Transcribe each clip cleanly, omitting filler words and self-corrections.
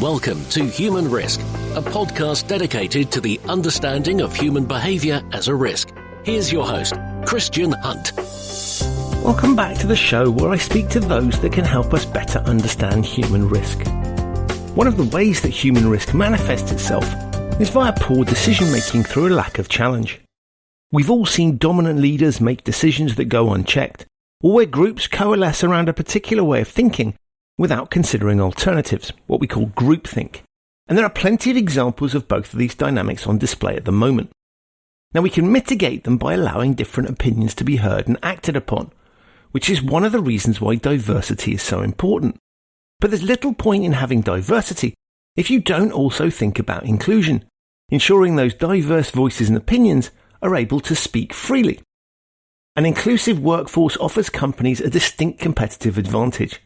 Welcome to Human Risk, a podcast dedicated to the understanding of human behaviour as a risk. Here's your host, Christian Hunt. Welcome back to the show where I speak to those that can help us better understand human risk. One of the ways that human risk manifests itself is via poor decision making through a lack of challenge. We've all seen dominant leaders make decisions that go unchecked, or where groups coalesce around a particular way of thinking without considering alternatives, what we call groupthink. And there are plenty of examples of both of these dynamics on display at the moment. Now we can mitigate them by allowing different opinions to be heard and acted upon, which is one of the reasons why diversity is so important. But there's little point in having diversity if you don't also think about inclusion, ensuring those diverse voices and opinions are able to speak freely. An inclusive workforce offers companies a distinct competitive advantage: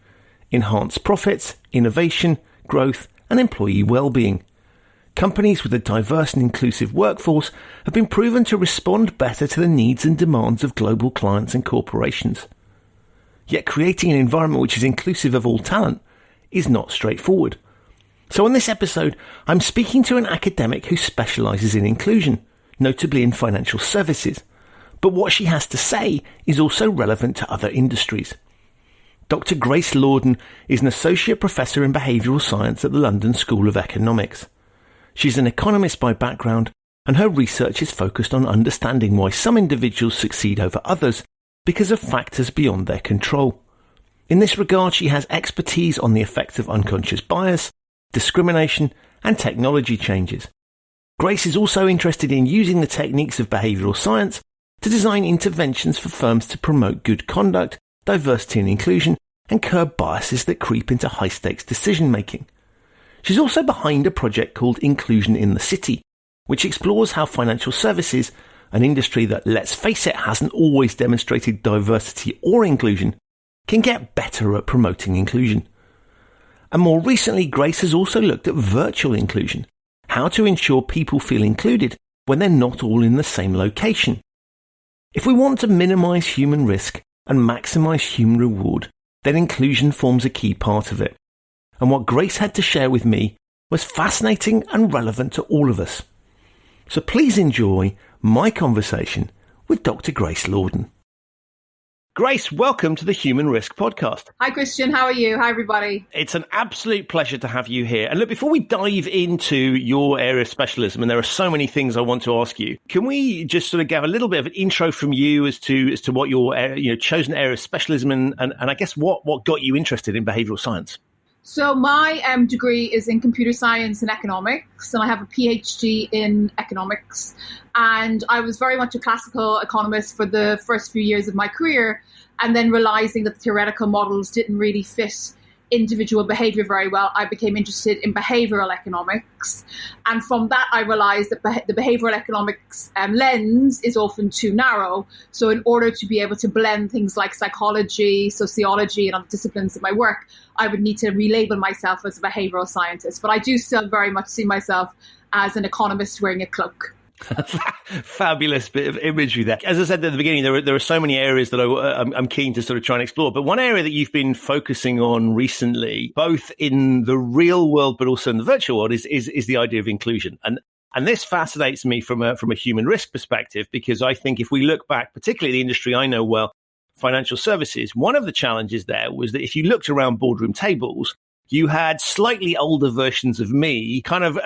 enhanced profits, innovation, growth, and employee well-being. Companies with a diverse and inclusive workforce have been proven to respond better to the needs and demands of global clients and corporations. Yet creating an environment which is inclusive of all talent is not straightforward. So on this episode, I'm speaking to an academic who specialises in inclusion, notably in financial services. But what she has to say is also relevant to other industries. Dr. Grace Lordan is an associate professor in behavioural science at the London School of Economics. She's an economist by background, and her research is focused on understanding why some individuals succeed over others because of factors beyond their control. In this regard, she has expertise on the effects of unconscious bias, discrimination, and technology changes. Grace is also interested in using the techniques of behavioural science to design interventions for firms to promote good conduct, diversity and inclusion, and curb biases that creep into high-stakes decision-making. She's also behind a project called Inclusion in the City, which explores how financial services, an industry that, let's face it, hasn't always demonstrated diversity or inclusion, can get better at promoting inclusion. And more recently, Grace has also looked at virtual inclusion, how to ensure people feel included when they're not all in the same location. If we want to minimise human risk and maximise human reward, then inclusion forms a key part of it. And what Grace had to share with me was fascinating and relevant to all of us. So please enjoy my conversation with Dr. Grace Lordan. Grace, welcome to the Human Risk Podcast. Hi, Christian. How are you? Hi, everybody. It's an absolute pleasure to have you here. And look, before we dive into your area of specialism, and there are so many things I want to ask you, can we just sort of give a little bit of an intro from you as to what your chosen area of specialism and I guess what got you interested in behavioural science? So my degree is in computer science and economics, and I have a PhD in economics. And I was very much a classical economist for the first few years of my career, and then realizing that the theoretical models didn't really fit individual behavior very well, I became interested in behavioral economics. And from that, I realized that the behavioral economics lens is often too narrow. So in order to be able to blend things like psychology, sociology, and other disciplines in my work, I would need to relabel myself as a behavioral scientist. But I do still very much see myself as an economist wearing a cloak. Fabulous bit of imagery there. As I said at the beginning, there are so many areas that I'm keen to sort of try and explore. But one area that you've been focusing on recently, both in the real world but also in the virtual world, is the idea of inclusion. And this fascinates me from a human risk perspective, because I think if we look back, particularly the industry I know well, financial services, one of the challenges there was that if you looked around boardroom tables, you had slightly older versions of me kind of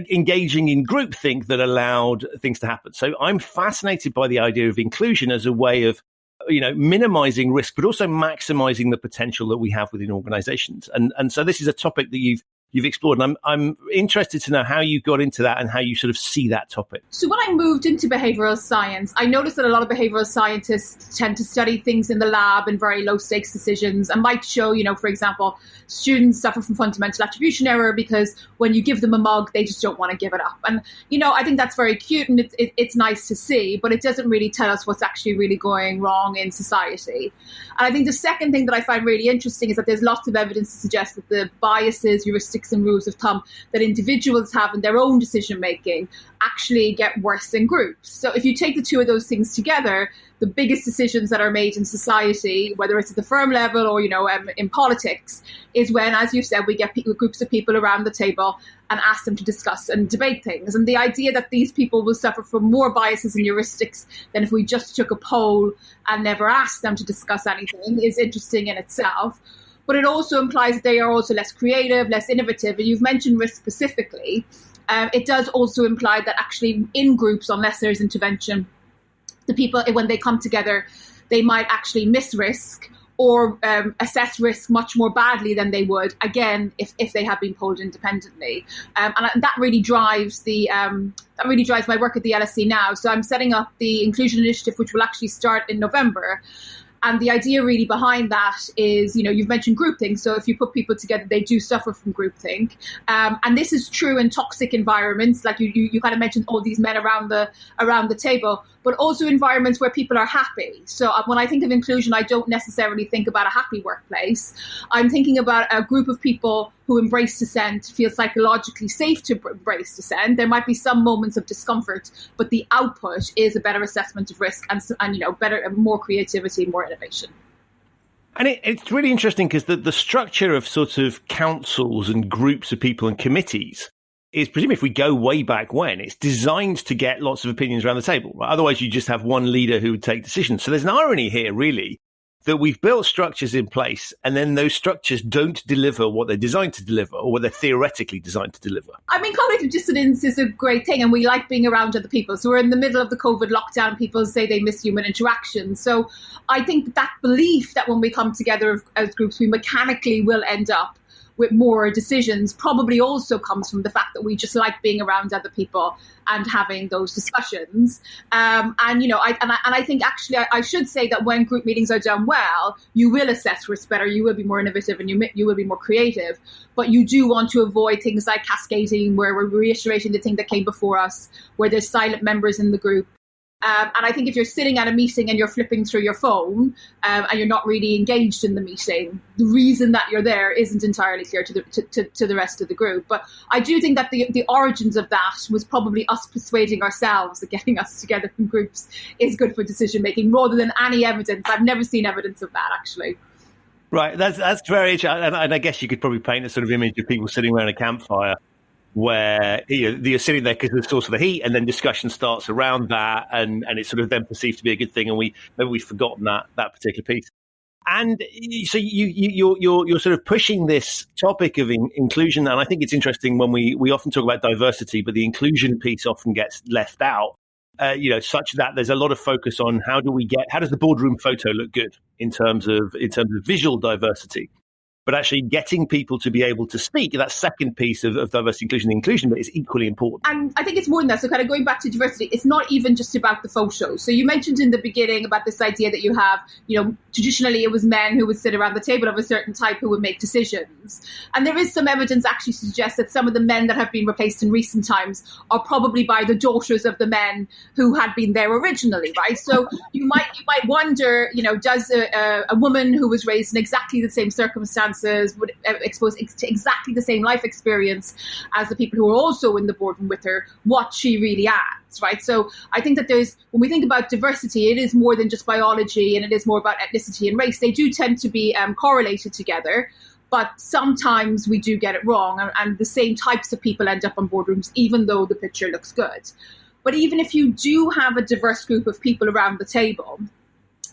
engaging in groupthink that allowed things to happen. So I'm fascinated by the idea of inclusion as a way of, minimizing risk, but also maximizing the potential that we have within organizations. And so this is a topic that you've explored. And I'm interested to know how you got into that and how you sort of see that topic. So when I moved into behavioral science, I noticed that a lot of behavioral scientists tend to study things in the lab and very low stakes decisions, and might show, for example, students suffer from fundamental attribution error because when you give them a mug, they just don't want to give it up. And, I think that's very cute and it's nice to see, but it doesn't really tell us what's actually really going wrong in society. And I think the second thing that I find really interesting is that there's lots of evidence to suggest that the biases, heuristic statistics and rules of thumb that individuals have in their own decision making actually get worse in groups. So if you take the two of those things together, the biggest decisions that are made in society, whether it's at the firm level or, in politics, is when, as you said, we get groups of people around the table and ask them to discuss and debate things. And the idea that these people will suffer from more biases and heuristics than if we just took a poll and never asked them to discuss anything is interesting in itself. But it also implies that they are also less creative, less innovative. And you've mentioned risk specifically. It does also imply that actually in groups, unless there's intervention, the people, when they come together, they might actually miss risk or assess risk much more badly than they would, again, if they had been polled independently. And that really drives my work at the LSE now. So I'm setting up the Inclusion Initiative, which will actually start in November. And the idea really behind that is, you've mentioned groupthink. So if you put people together, they do suffer from groupthink. And this is true in toxic environments, like you kind of mentioned all these men around the table, but also environments where people are happy. So when I think of inclusion, I don't necessarily think about a happy workplace. I'm thinking about a group of people who embrace dissent, feel psychologically safe to embrace dissent. There might be some moments of discomfort, but the output is a better assessment of risk and better, more creativity, more innovation. And it's really interesting because the structure of sort of councils and groups of people and committees is, presumably, if we go way back when, it's designed to get lots of opinions around the table. Right? Otherwise, you just have one leader who would take decisions. So there's an irony here, really, that we've built structures in place and then those structures don't deliver what they're designed to deliver or what they're theoretically designed to deliver. I mean, cognitive dissonance is a great thing and we like being around other people. So we're in the middle of the COVID lockdown. People say they miss human interaction. So I think that belief that when we come together as groups, we mechanically will end up with more decisions probably also comes from the fact that we just like being around other people and having those discussions. I think actually I should say that when group meetings are done well, you will assess risk better, you will be more innovative and you will be more creative. But you do want to avoid things like cascading, where we're reiterating the thing that came before us, where there's silent members in the group. And I think if you're sitting at a meeting and you're flipping through your phone and you're not really engaged in the meeting, the reason that you're there isn't entirely clear to the rest of the group. But I do think that the origins of that was probably us persuading ourselves that getting us together in groups is good for decision making, rather than any evidence. I've never seen evidence of that, actually. Right, that's very interesting. And I guess you could probably paint a sort of image of people sitting around a campfire where you're sitting there because of the source of the heat, and then discussion starts around that, and it's sort of then perceived to be a good thing, and maybe we've forgotten that particular piece. And so you're sort of pushing this topic of inclusion, and I think it's interesting when we often talk about diversity, but the inclusion piece often gets left out. Such that there's a lot of focus on how does the boardroom photo look good in terms of visual diversity. But actually getting people to be able to speak, that second piece of diversity, inclusion, the inclusion bit is equally important. And I think it's more than that. So kind of going back to diversity, it's not even just about the photos. So you mentioned in the beginning about this idea that you have, traditionally it was men who would sit around the table of a certain type who would make decisions. And there is some evidence actually to suggest that some of the men that have been replaced in recent times are probably by the daughters of the men who had been there originally, right? So you might wonder, does a woman who was raised in exactly the same circumstances would expose to exactly the same life experience as the people who are also in the boardroom with her, what she really adds, right? So I think that when we think about diversity, it is more than just biology and it is more about ethnicity and race. They do tend to be correlated together, but sometimes we do get it wrong and the same types of people end up on boardrooms, even though the picture looks good. But even if you do have a diverse group of people around the table,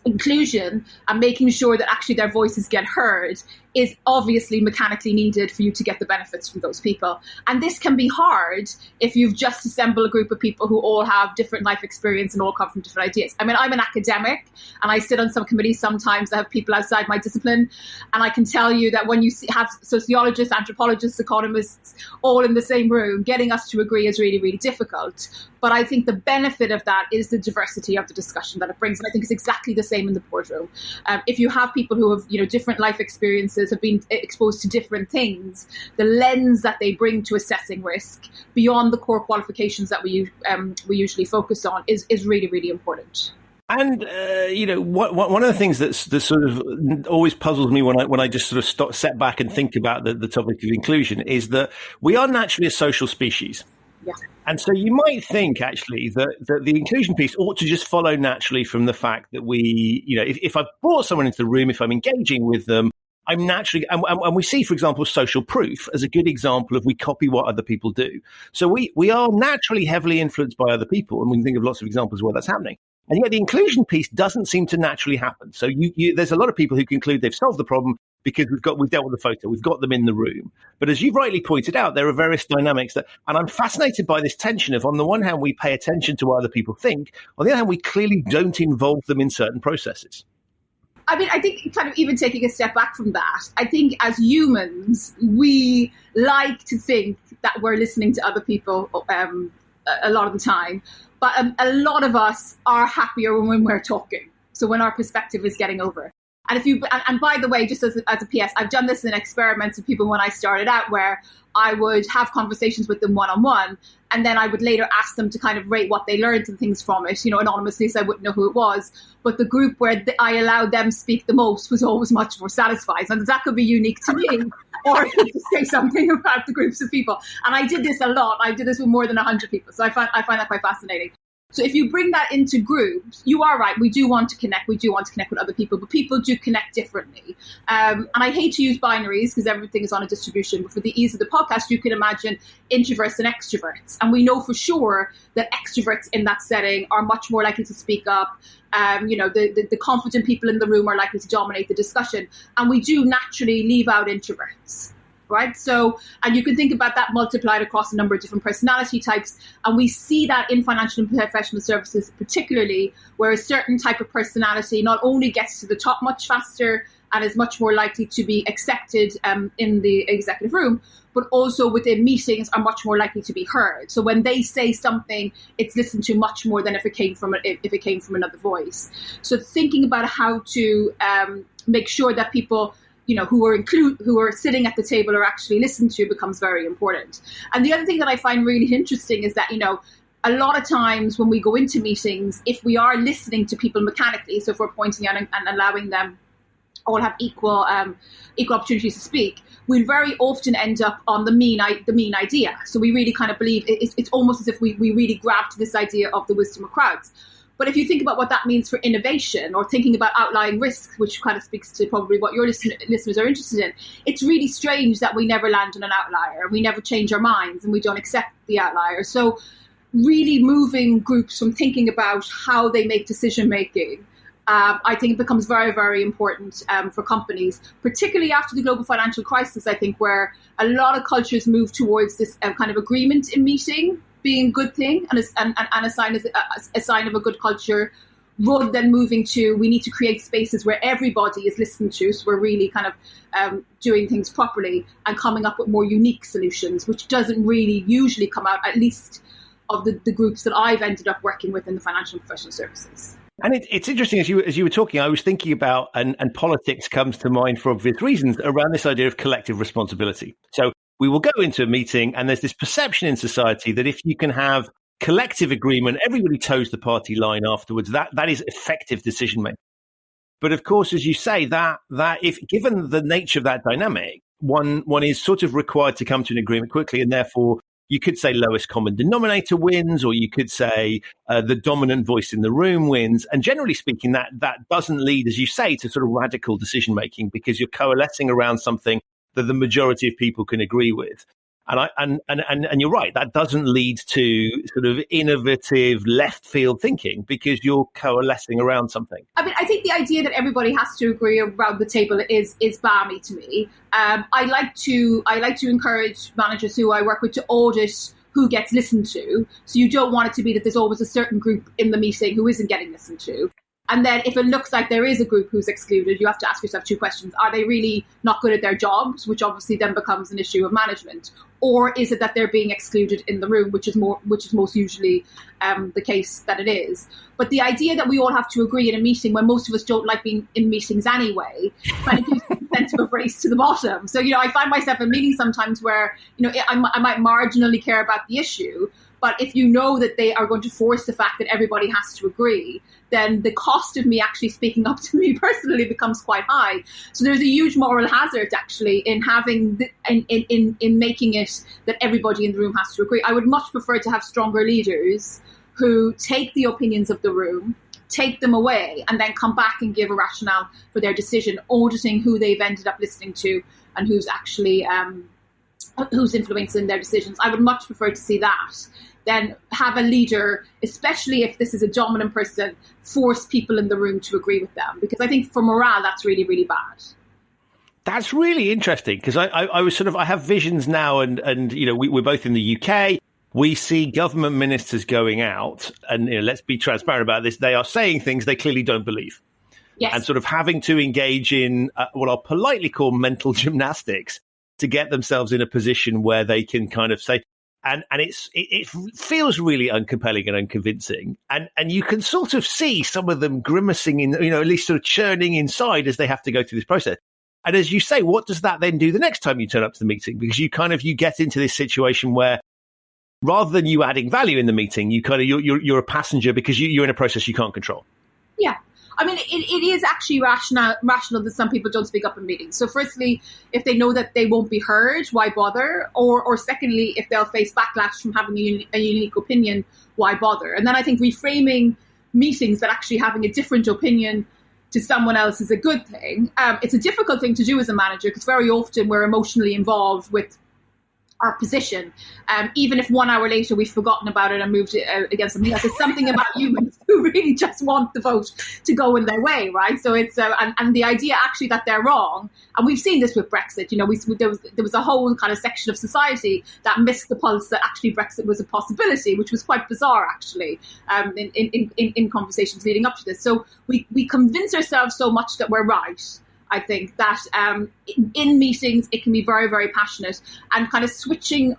inclusion and making sure that actually their voices get heard is obviously mechanically needed for you to get the benefits from those people. And this can be hard if you've just assembled a group of people who all have different life experience and all come from different ideas. I mean, I'm an academic and I sit on some committees sometimes that have people outside my discipline. And I can tell you that when you have sociologists, anthropologists, economists all in the same room, getting us to agree is really, really difficult. But I think the benefit of that is the diversity of the discussion that it brings. And I think it's exactly the same in the boardroom. If you have people who have, different life experiences, have been exposed to different things, the lens that they bring to assessing risk beyond the core qualifications that we usually focus on is really, really important. And one of the things that sort of always puzzles me when I just sort of step back and think about the topic of inclusion is that we are naturally a social species. Yeah. And so you might think actually that the inclusion piece ought to just follow naturally from the fact that we, if I've brought someone into the room, if I'm engaging with them, I'm naturally, and we see, for example, social proof as a good example of we copy what other people do. So we are naturally heavily influenced by other people, and we can think of lots of examples where that's happening. And yet the inclusion piece doesn't seem to naturally happen. So there's a lot of people who conclude they've solved the problem because we've dealt with the photo, we've got them in the room. But as you've rightly pointed out, there are various dynamics and I'm fascinated by this tension of, on the one hand, we pay attention to what other people think. On the other hand, we clearly don't involve them in certain processes. I mean, I think kind of even taking a step back from that, I think as humans, we like to think that we're listening to other people a lot of the time. But a lot of us are happier when we're talking. So when our perspective is getting over. And by the way, just as a PS, I've done this in experiments with people when I started out, where I would have conversations with them one-on-one, and then I would later ask them to kind of rate what they learned and things from it, anonymously, so I wouldn't know who it was. But the group where I allowed them speak the most was always much more satisfying. And that could be unique to me, or it could say something about the groups of people. And I did this a lot. I did this with more than 100 people. So I find that quite fascinating. So if you bring that into groups, you are right. We do want to connect. We do want to connect with other people, but people do connect differently. And I hate to use binaries because everything is on a distribution. But for the ease of the podcast, you can imagine introverts and extroverts. And we know for sure that extroverts in that setting are much more likely to speak up. The confident people in the room are likely to dominate the discussion. And we do naturally leave out introverts. Right. So, and you can think about that multiplied across a number of different personality types. And we see that in financial and professional services, particularly where a certain type of personality not only gets to the top much faster and is much more likely to be accepted in the executive room, but also within meetings are much more likely to be heard. So when they say something, it's listened to much more than if it came from another voice. So thinking about how to make sure that people who are sitting at the table are actually listened to becomes very important. And the other thing that I find really interesting is that, a lot of times when we go into meetings, if we are listening to people mechanically, so if we're pointing out and allowing them all have equal opportunities to speak, we very often end up on the mean idea. So we really kind of believe it's almost as if we really grabbed this idea of the wisdom of crowds. But if you think about what that means for innovation, or thinking about outlying risk, which kind of speaks to probably what your listeners are interested in, it's really strange that we never land on an outlier. We never change our minds and we don't accept the outlier. So really moving groups from thinking about how they make decision making, I think it becomes very, very important for companies, particularly after the global financial crisis, I think, where a lot of cultures move towards this kind of agreement in meeting being a good thing and a sign of a good culture, rather than moving to, we need to create spaces where everybody is listened to. So we're really kind of doing things properly and coming up with more unique solutions, which doesn't really usually come out, at least of the groups that I've ended up working with in the financial and professional services. And it's interesting, as you were talking, I was thinking about, and politics comes to mind for obvious reasons, around this idea of collective responsibility. So we will go into a meeting and there's this perception in society that if you can have collective agreement, everybody toes the party line afterwards, that is effective decision making. But of course, as you say, that if given the nature of that dynamic, one is sort of required to come to an agreement quickly, and therefore you could say lowest common denominator wins, or you could say the dominant voice in the room wins. And generally speaking, that doesn't lead, as you say, to sort of radical decision making, because you're coalescing around something that the majority of people can agree with. And you're right, that doesn't lead to sort of innovative left field thinking, because you're coalescing around something. I mean, I think the idea that everybody has to agree around the table is balmy to me. I like to encourage managers who I work with to audit who gets listened to. So you don't want it to be that there's always a certain group in the meeting who isn't getting listened to. And then if it looks like there is a group who's excluded, you have to ask yourself two questions. Are they really not good at their jobs, which obviously then becomes an issue of management? Or is it that they're being excluded in the room, which is most usually the case that it is? But the idea that we all have to agree in a meeting when most of us don't like being in meetings anyway, kind of incentive of race to the bottom. So, I find myself in meetings sometimes where, I might marginally care about the issue, but if you know that they are going to force the fact that everybody has to agree, then the cost of me actually speaking up to me personally becomes quite high. So there's a huge moral hazard actually in having in making it that everybody in the room has to agree. I would much prefer to have stronger leaders who take the opinions of the room, take them away, and then come back and give a rationale for their decision, auditing who they've ended up listening to and who's actually who's influencing their decisions. I would much prefer to see that than have a leader, especially if this is a dominant person, force people in the room to agree with them. Because I think for morale, that's really, really bad. That's really interesting, because I was I have visions now, and we're both in the UK. We see government ministers going out, and let's be transparent about this. They are saying things they clearly don't believe. Yes. And sort of having to engage in what I'll politely call mental gymnastics to get themselves in a position where they can kind of say, and it feels really uncompelling and unconvincing. And you can sort of see some of them grimacing in, at least sort of churning inside as they have to go through this process. And as you say, what does that then do the next time you turn up to the meeting? Because you get into this situation where rather than you adding value in the meeting, you're a passenger because you're in a process you can't control. Yeah. I mean, it is actually rational that some people don't speak up in meetings. So firstly, if they know that they won't be heard, why bother? Or secondly, if they'll face backlash from having a unique opinion, why bother? And then I think reframing meetings that actually having a different opinion to someone else is a good thing. It's a difficult thing to do as a manager because very often we're emotionally involved with our position. Even if 1 hour later we've forgotten about it and moved it against something else. It's something about humans who really just want the vote to go in their way, right? So it's and the idea actually that they're wrong, and we've seen this with Brexit. There was a whole kind of section of society that missed the pulse that actually Brexit was a possibility, which was quite bizarre actually in conversations leading up to this. So we convince ourselves so much that we're right. I think that in meetings, it can be very, very passionate, and kind of switching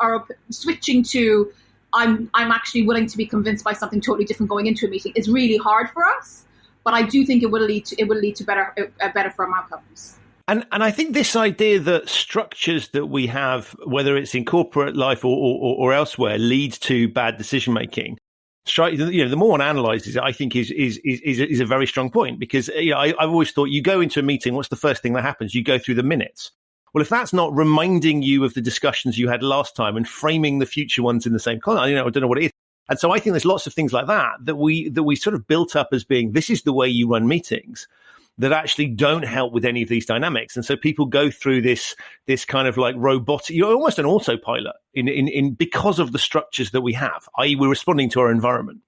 to I'm actually willing to be convinced by something totally different going into a meeting is really hard for us. But I do think it will lead to better firm outcomes. And I think this idea that structures that we have, whether it's in corporate life or elsewhere, leads to bad decision making. The more one analyzes it, I think is a very strong point, because I've always thought you go into a meeting, what's the first thing that happens? You go through the minutes. Well, if that's not reminding you of the discussions you had last time and framing the future ones in the same context, I don't know what it is. And so I think there's lots of things like that we sort of built up as being this is the way you run meetings, that actually don't help with any of these dynamics. And so people go through this kind of like robotic, you're almost an autopilot in because of the structures that we have, i.e. we're responding to our environment.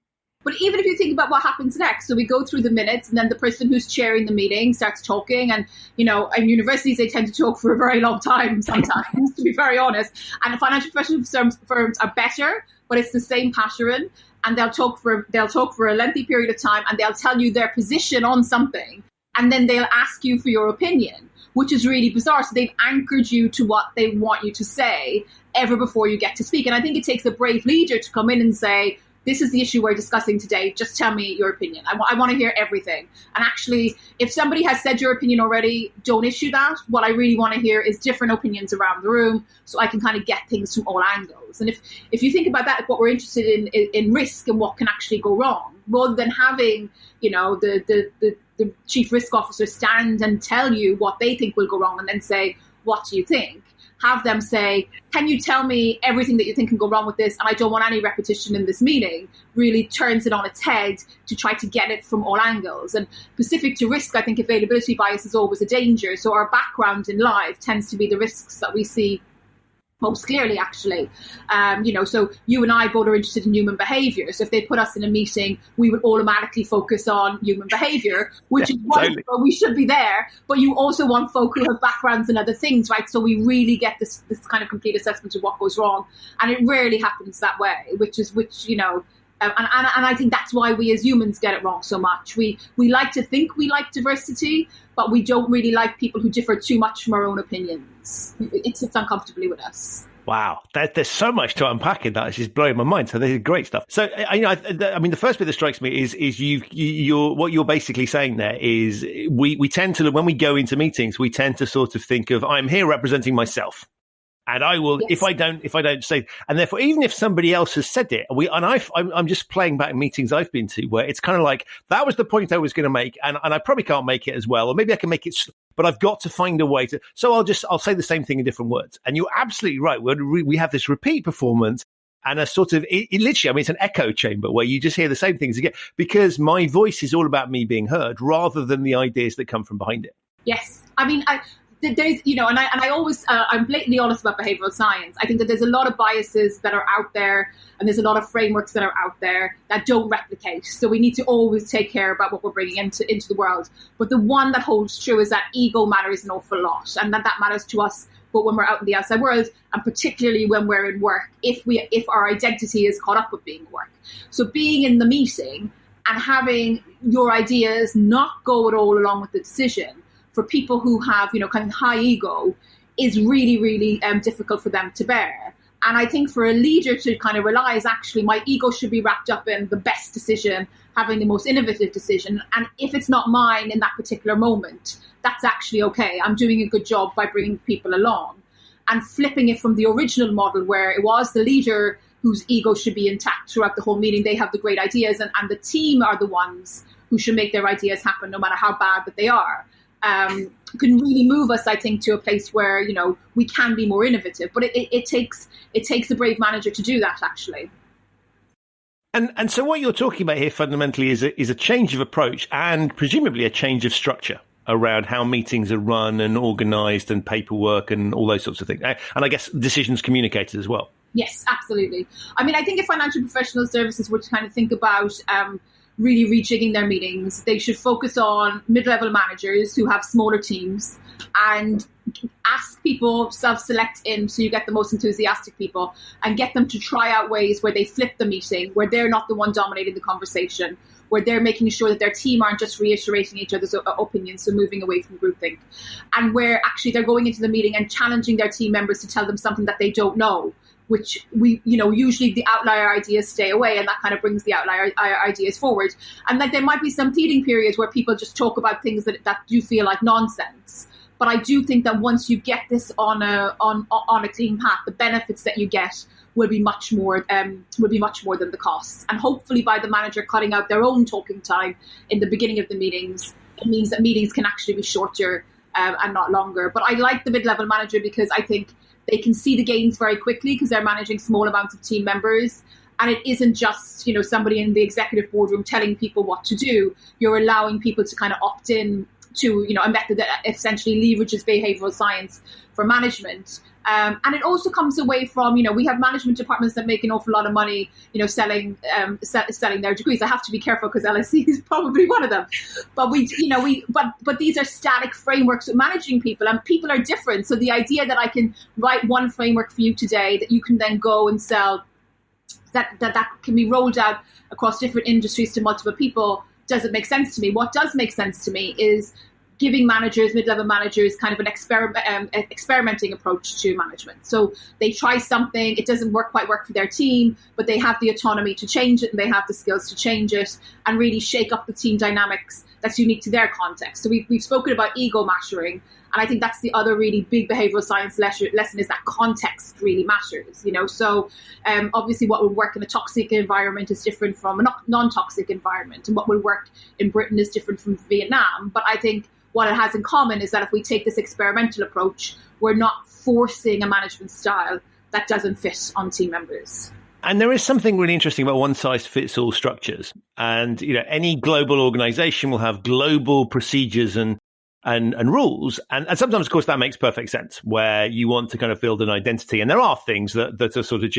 But even if you think about what happens next, so we go through the minutes and then the person who's chairing the meeting starts talking, and, in universities, they tend to talk for a very long time sometimes, to be very honest. And financial professional firms are better, but it's the same pattern. And they'll talk for a lengthy period of time, and they'll tell you their position on something. And then they'll ask you for your opinion, which is really bizarre. So they've anchored you to what they want you to say ever before you get to speak. And I think it takes a brave leader to come in and say, this is the issue we're discussing today. Just tell me your opinion. I want to hear everything. And actually, if somebody has said your opinion already, don't issue that. What I really want to hear is different opinions around the room so I can kind of get things from all angles. And if you think about that, what we're interested in risk and what can actually go wrong, rather than having, the chief risk officer stand and tell you what they think will go wrong and then say, what do you think? Have them say, can you tell me everything that you think can go wrong with this? And I don't want any repetition in this meeting. Really turns it on its head to try to get it from all angles. And specific to risk, I think availability bias is always a danger. So our background in life tends to be the risks that we see most clearly, actually. So you and I both are interested in human behavior. So if they put us in a meeting, we would automatically focus on human behavior, which is wonderful. Totally. We should be there. But you also want folk who have backgrounds in other things, right? So we really get this kind of complete assessment of what goes wrong. And it rarely happens that way, and I think that's why we as humans get it wrong so much. We like to think we like diversity, but we don't really like people who differ too much from our own opinions. It sits uncomfortably with us. Wow, there's so much to unpack in that. It's just blowing my mind. So this is great stuff. So I mean, the first bit that strikes me is you're what you're basically saying there is we tend to, when we go into meetings, we tend to sort of think of, I'm here representing myself. And I will, yes. if I don't say, and therefore, even if somebody else has said it, I'm just playing back meetings I've been to where it's kind of like, that was the point I was going to make, and I probably can't make it as well, or maybe I can make it, but I've got to find a way to, so I'll say the same thing in different words. And you're absolutely right. We have this repeat performance and a sort of, it literally, I mean, it's an echo chamber where you just hear the same things again, because my voice is all about me being heard rather than the ideas that come from behind it. Yes. I mean, there's, and I always, I'm blatantly honest about behavioral science. I think that there's a lot of biases that are out there, and there's a lot of frameworks that are out there that don't replicate. So we need to always take care about what we're bringing into the world. But the one that holds true is that ego matters an awful lot, and that matters to us, but when we're out in the outside world, and particularly when we're in work, if our identity is caught up with being work. So being in the meeting and having your ideas not go at all along with the decision, for people who have, kind of high ego, is really, really difficult for them to bear. And I think for a leader to kind of realize, actually, my ego should be wrapped up in the best decision, having the most innovative decision. And if it's not mine in that particular moment, that's actually okay. I'm doing a good job by bringing people along. And flipping it from the original model where it was the leader whose ego should be intact throughout the whole meeting. They have the great ideas, and the team are the ones who should make their ideas happen, no matter how bad that they are. Can really move us, I think, to a place where, we can be more innovative. But it takes a brave manager to do that, actually. And so what you're talking about here fundamentally is a change of approach and presumably a change of structure around how meetings are run and organized and paperwork and all those sorts of things. And I guess decisions communicated as well. Yes, absolutely. I mean, I think if financial professional services were to kind of think about really rejigging their meetings, they should focus on mid-level managers who have smaller teams and ask people, self-select in so you get the most enthusiastic people, and get them to try out ways where they flip the meeting, where they're not the one dominating the conversation, where they're making sure that their team aren't just reiterating each other's opinions, so moving away from groupthink, and where actually they're going into the meeting and challenging their team members to tell them something that they don't know, which usually the outlier ideas stay away, and that kind of brings the outlier ideas forward. And that there might be some teething periods where people just talk about things that do feel like nonsense. But I do think that once you get this on a clean path, the benefits that you get will be much more than the costs. And hopefully by the manager cutting out their own talking time in the beginning of the meetings, it means that meetings can actually be shorter and not longer. But I like the mid-level manager because I think they can see the gains very quickly because they're managing small amounts of team members. And it isn't just, somebody in the executive boardroom telling people what to do. You're allowing people to kind of opt in to, a method that essentially leverages behavioral science for management. And it also comes away from, we have management departments that make an awful lot of money, selling their degrees. I have to be careful because LSE is probably one of them. But but these are static frameworks of managing people, and people are different. So the idea that I can write one framework for you today that you can then go and sell, that can be rolled out across different industries to multiple people, doesn't make sense to me. What does make sense to me is giving mid-level managers kind of an experimenting approach to management. So they try something, it doesn't quite work for their team, but they have the autonomy to change it, and they have the skills to change it and really shake up the team dynamics that's unique to their context. So we've spoken about ego mattering, and I think that's the other really big behavioral science lesson is that context really matters. So obviously what will work in a toxic environment is different from a non-toxic environment, and what will work in Britain is different from Vietnam. But I think what it has in common is that if we take this experimental approach, we're not forcing a management style that doesn't fit on team members. And there is something really interesting about one-size-fits-all structures. And, any global organization will have global procedures and rules. And sometimes, of course, that makes perfect sense, where you want to kind of build an identity. And there are things that are sort of,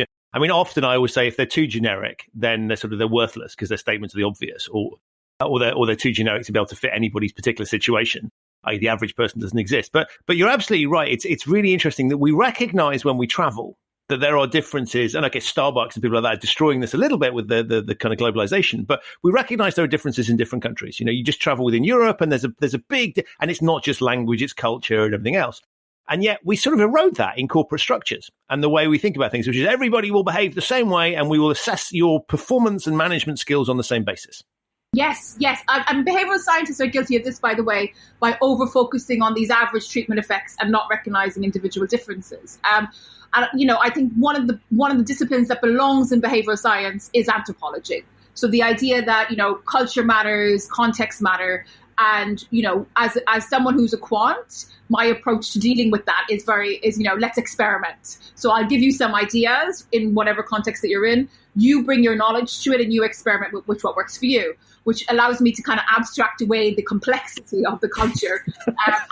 often I always say if they're too generic, then they're worthless because they're statements of the obvious, or they're too generic to be able to fit anybody's particular situation. i.e. the average person doesn't exist. But you're absolutely right. It's really interesting that we recognize when we travel that there are differences, and I guess Starbucks and people like that are destroying this a little bit with the kind of globalization, but we recognize there are differences in different countries. You just travel within Europe and there's a big, and it's not just language, it's culture and everything else. And yet we sort of erode that in corporate structures and the way we think about things, which is everybody will behave the same way and we will assess your performance and management skills on the same basis. Yes. And behavioral scientists are guilty of this, by the way, by over-focusing on these average treatment effects and not recognizing individual differences. And I think one of the disciplines that belongs in behavioral science is anthropology. So the idea that, culture matters, context matter. And, as someone who's a quant, my approach to dealing with that is let's experiment. So I'll give you some ideas in whatever context that you're in. You bring your knowledge to it and you experiment with what works for you, which allows me to kind of abstract away the complexity of the culture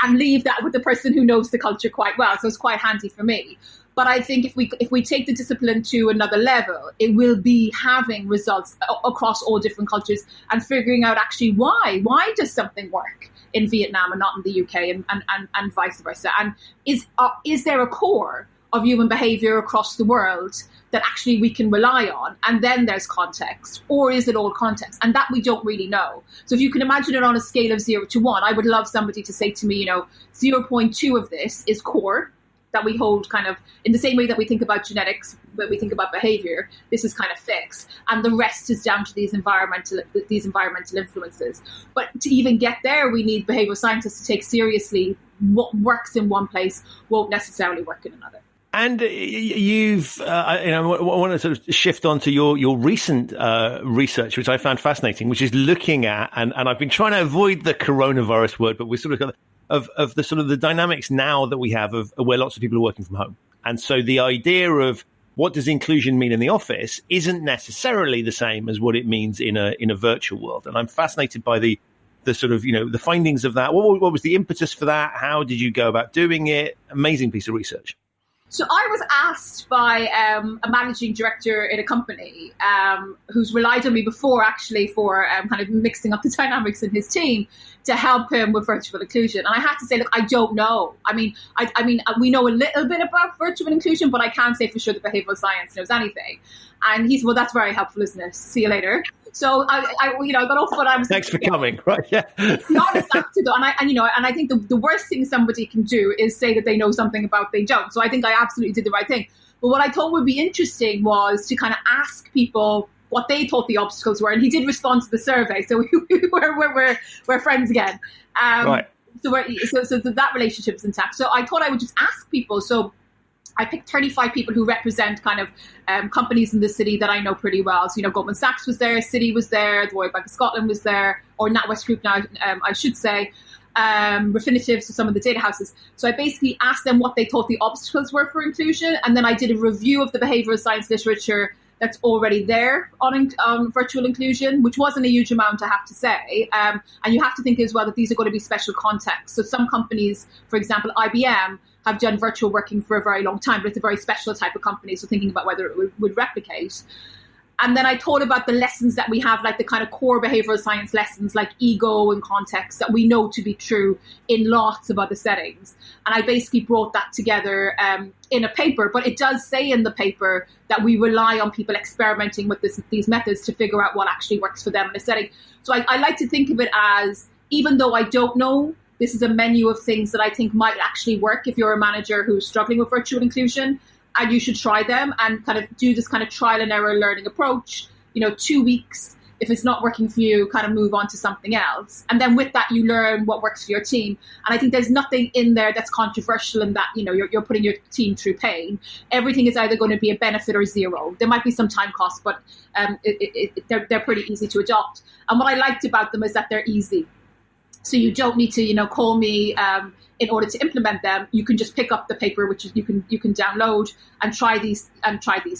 and leave that with the person who knows the culture quite well. So it's quite handy for me. But I think if we take the discipline to another level, it will be having results across all different cultures and figuring out actually why. Why does something work in Vietnam and not in the UK and vice versa? And is there a core of human behavior across the world that actually we can rely on? And then there's context, or is it all context? And that we don't really know. So if you can imagine it on a scale of 0 to 1, I would love somebody to say to me, 0.2 of this is core, that we hold kind of in the same way that we think about genetics, when we think about behavior, this is kind of fixed. And the rest is down to these environmental influences. But to even get there, we need behavioral scientists to take seriously what works in one place won't necessarily work in another. And you've, I want to sort of shift on to your recent research, which I found fascinating, which is looking at, and I've been trying to avoid the coronavirus word, but we're sort of got of the sort of the dynamics now that we have of where lots of people are working from home. And so the idea of what does inclusion mean in the office isn't necessarily the same as what it means in a virtual world. And I'm fascinated by the sort of, the findings of that. What was the impetus for that? How did you go about doing it? Amazing piece of research. So I was asked by a managing director in a company who's relied on me before, actually, for kind of mixing up the dynamics in his team to help him with virtual inclusion. And I had to say, look, I don't know. I mean, we know a little bit about virtual inclusion, but I can't say for sure that behavioral science knows anything. And he said, well, that's very helpful, isn't it? See you later. So I got off what I was. Thanks for coming, right? Yeah. The honest answer, though, and I think the worst thing somebody can do is say that they know something about they don't. So I think I absolutely did the right thing. But what I thought would be interesting was to kind of ask people what they thought the obstacles were, and he did respond to the survey, so we're friends again. Right. So that relationship's intact. So I thought I would just ask people. So I picked 35 people who represent kind of companies in the city that I know pretty well. So, Goldman Sachs was there, Citi was there, the Royal Bank of Scotland was there, or NatWest Group now, I should say, Refinitiv, so some of the data houses. So I basically asked them what they thought the obstacles were for inclusion, and then I did a review of the behavioral science literature that's already there on virtual inclusion, which wasn't a huge amount, I have to say. And you have to think as well that these are going to be special contexts. So some companies, for example, IBM, have done virtual working for a very long time, but it's a very special type of company. So thinking about whether it would replicate. And then I thought about the lessons that we have, like the kind of core behavioral science lessons, like ego and context, that we know to be true in lots of other settings. And I basically brought that together in a paper. But it does say in the paper that we rely on people experimenting with these methods to figure out what actually works for them in a setting. So I like to think of it as, even though I don't know, this is a menu of things that I think might actually work if you're a manager who's struggling with virtual inclusion, and you should try them and kind of do this kind of trial and error learning approach. 2 weeks. If it's not working for you, kind of move on to something else. And then with that, you learn what works for your team. And I think there's nothing in there that's controversial in that, you're putting your team through pain. Everything is either going to be a benefit or zero. There might be some time costs, but they're pretty easy to adopt. And what I liked about them is that they're easy. So you don't need to, call me in order to implement them. You can just pick up the paper, which is you can download and try these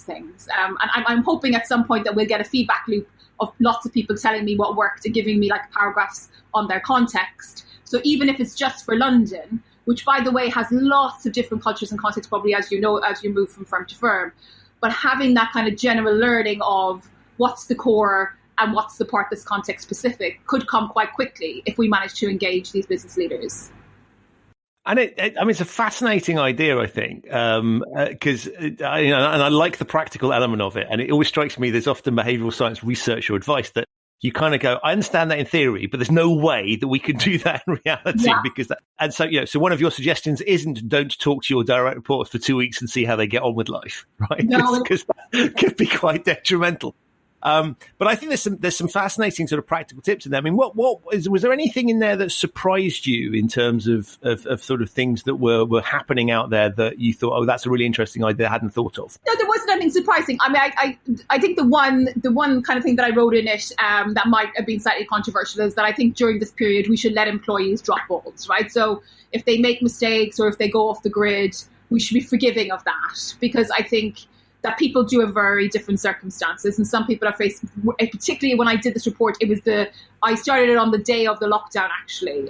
things. And I'm hoping at some point that we'll get a feedback loop of lots of people telling me what worked and giving me like paragraphs on their context. So even if it's just for London, which by the way has lots of different cultures and contexts, probably as you move from firm to firm, but having that kind of general learning of what's the core and what's the part that's context specific could come quite quickly if we manage to engage these business leaders. And it's a fascinating idea, I think, because and I like the practical element of it. And it always strikes me there's often behavioral science research or advice that you kind of go, I understand that in theory, but there's no way that we can do that in reality. So one of your suggestions isn't don't talk to your direct reports for 2 weeks and see how they get on with life, right? Because that could be quite detrimental. But I think there's some fascinating sort of practical tips in there. I mean, was there anything in there that surprised you in terms of sort of things that were happening out there that you thought, oh, that's a really interesting idea I hadn't thought of? No, there wasn't anything surprising. I mean, I think the one kind of thing that I wrote in it that might have been slightly controversial is that I think during this period we should let employees drop balls, right? So if they make mistakes or if they go off the grid, we should be forgiving of that, because I think that people do have very different circumstances, and some people are facing, particularly when I did this report, I started it on the day of the lockdown, actually,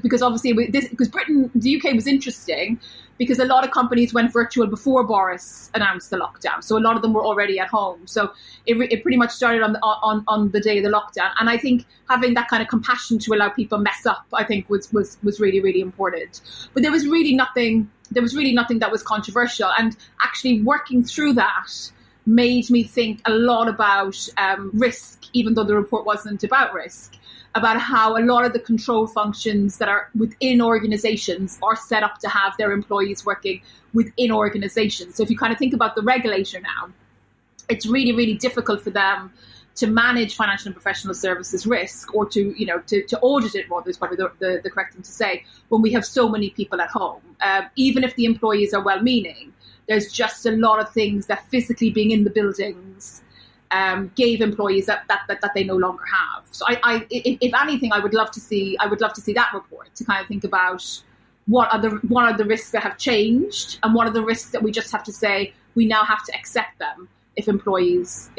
because obviously because the UK was interesting because a lot of companies went virtual before Boris announced the lockdown, so a lot of them were already at home. So it pretty much started on the day of the lockdown, and I think having that kind of compassion to allow people mess up, I think was really, really important. But there was really nothing that was controversial, and actually working through that made me think a lot about risk, even though the report wasn't about risk, about how a lot of the control functions that are within organizations are set up to have their employees working within organizations. So if you kind of think about the regulator now, it's really, really difficult for them to manage financial and professional services risk, or to audit it, rather, is probably the correct thing to say, when we have so many people at home. Even if the employees are well-meaning, there's just a lot of things that physically being in the buildings gave employees that they no longer have. So if anything, I would love to see that report to kind of think about what are the risks that have changed, and what are the risks that we just have to say we now have to accept them if employees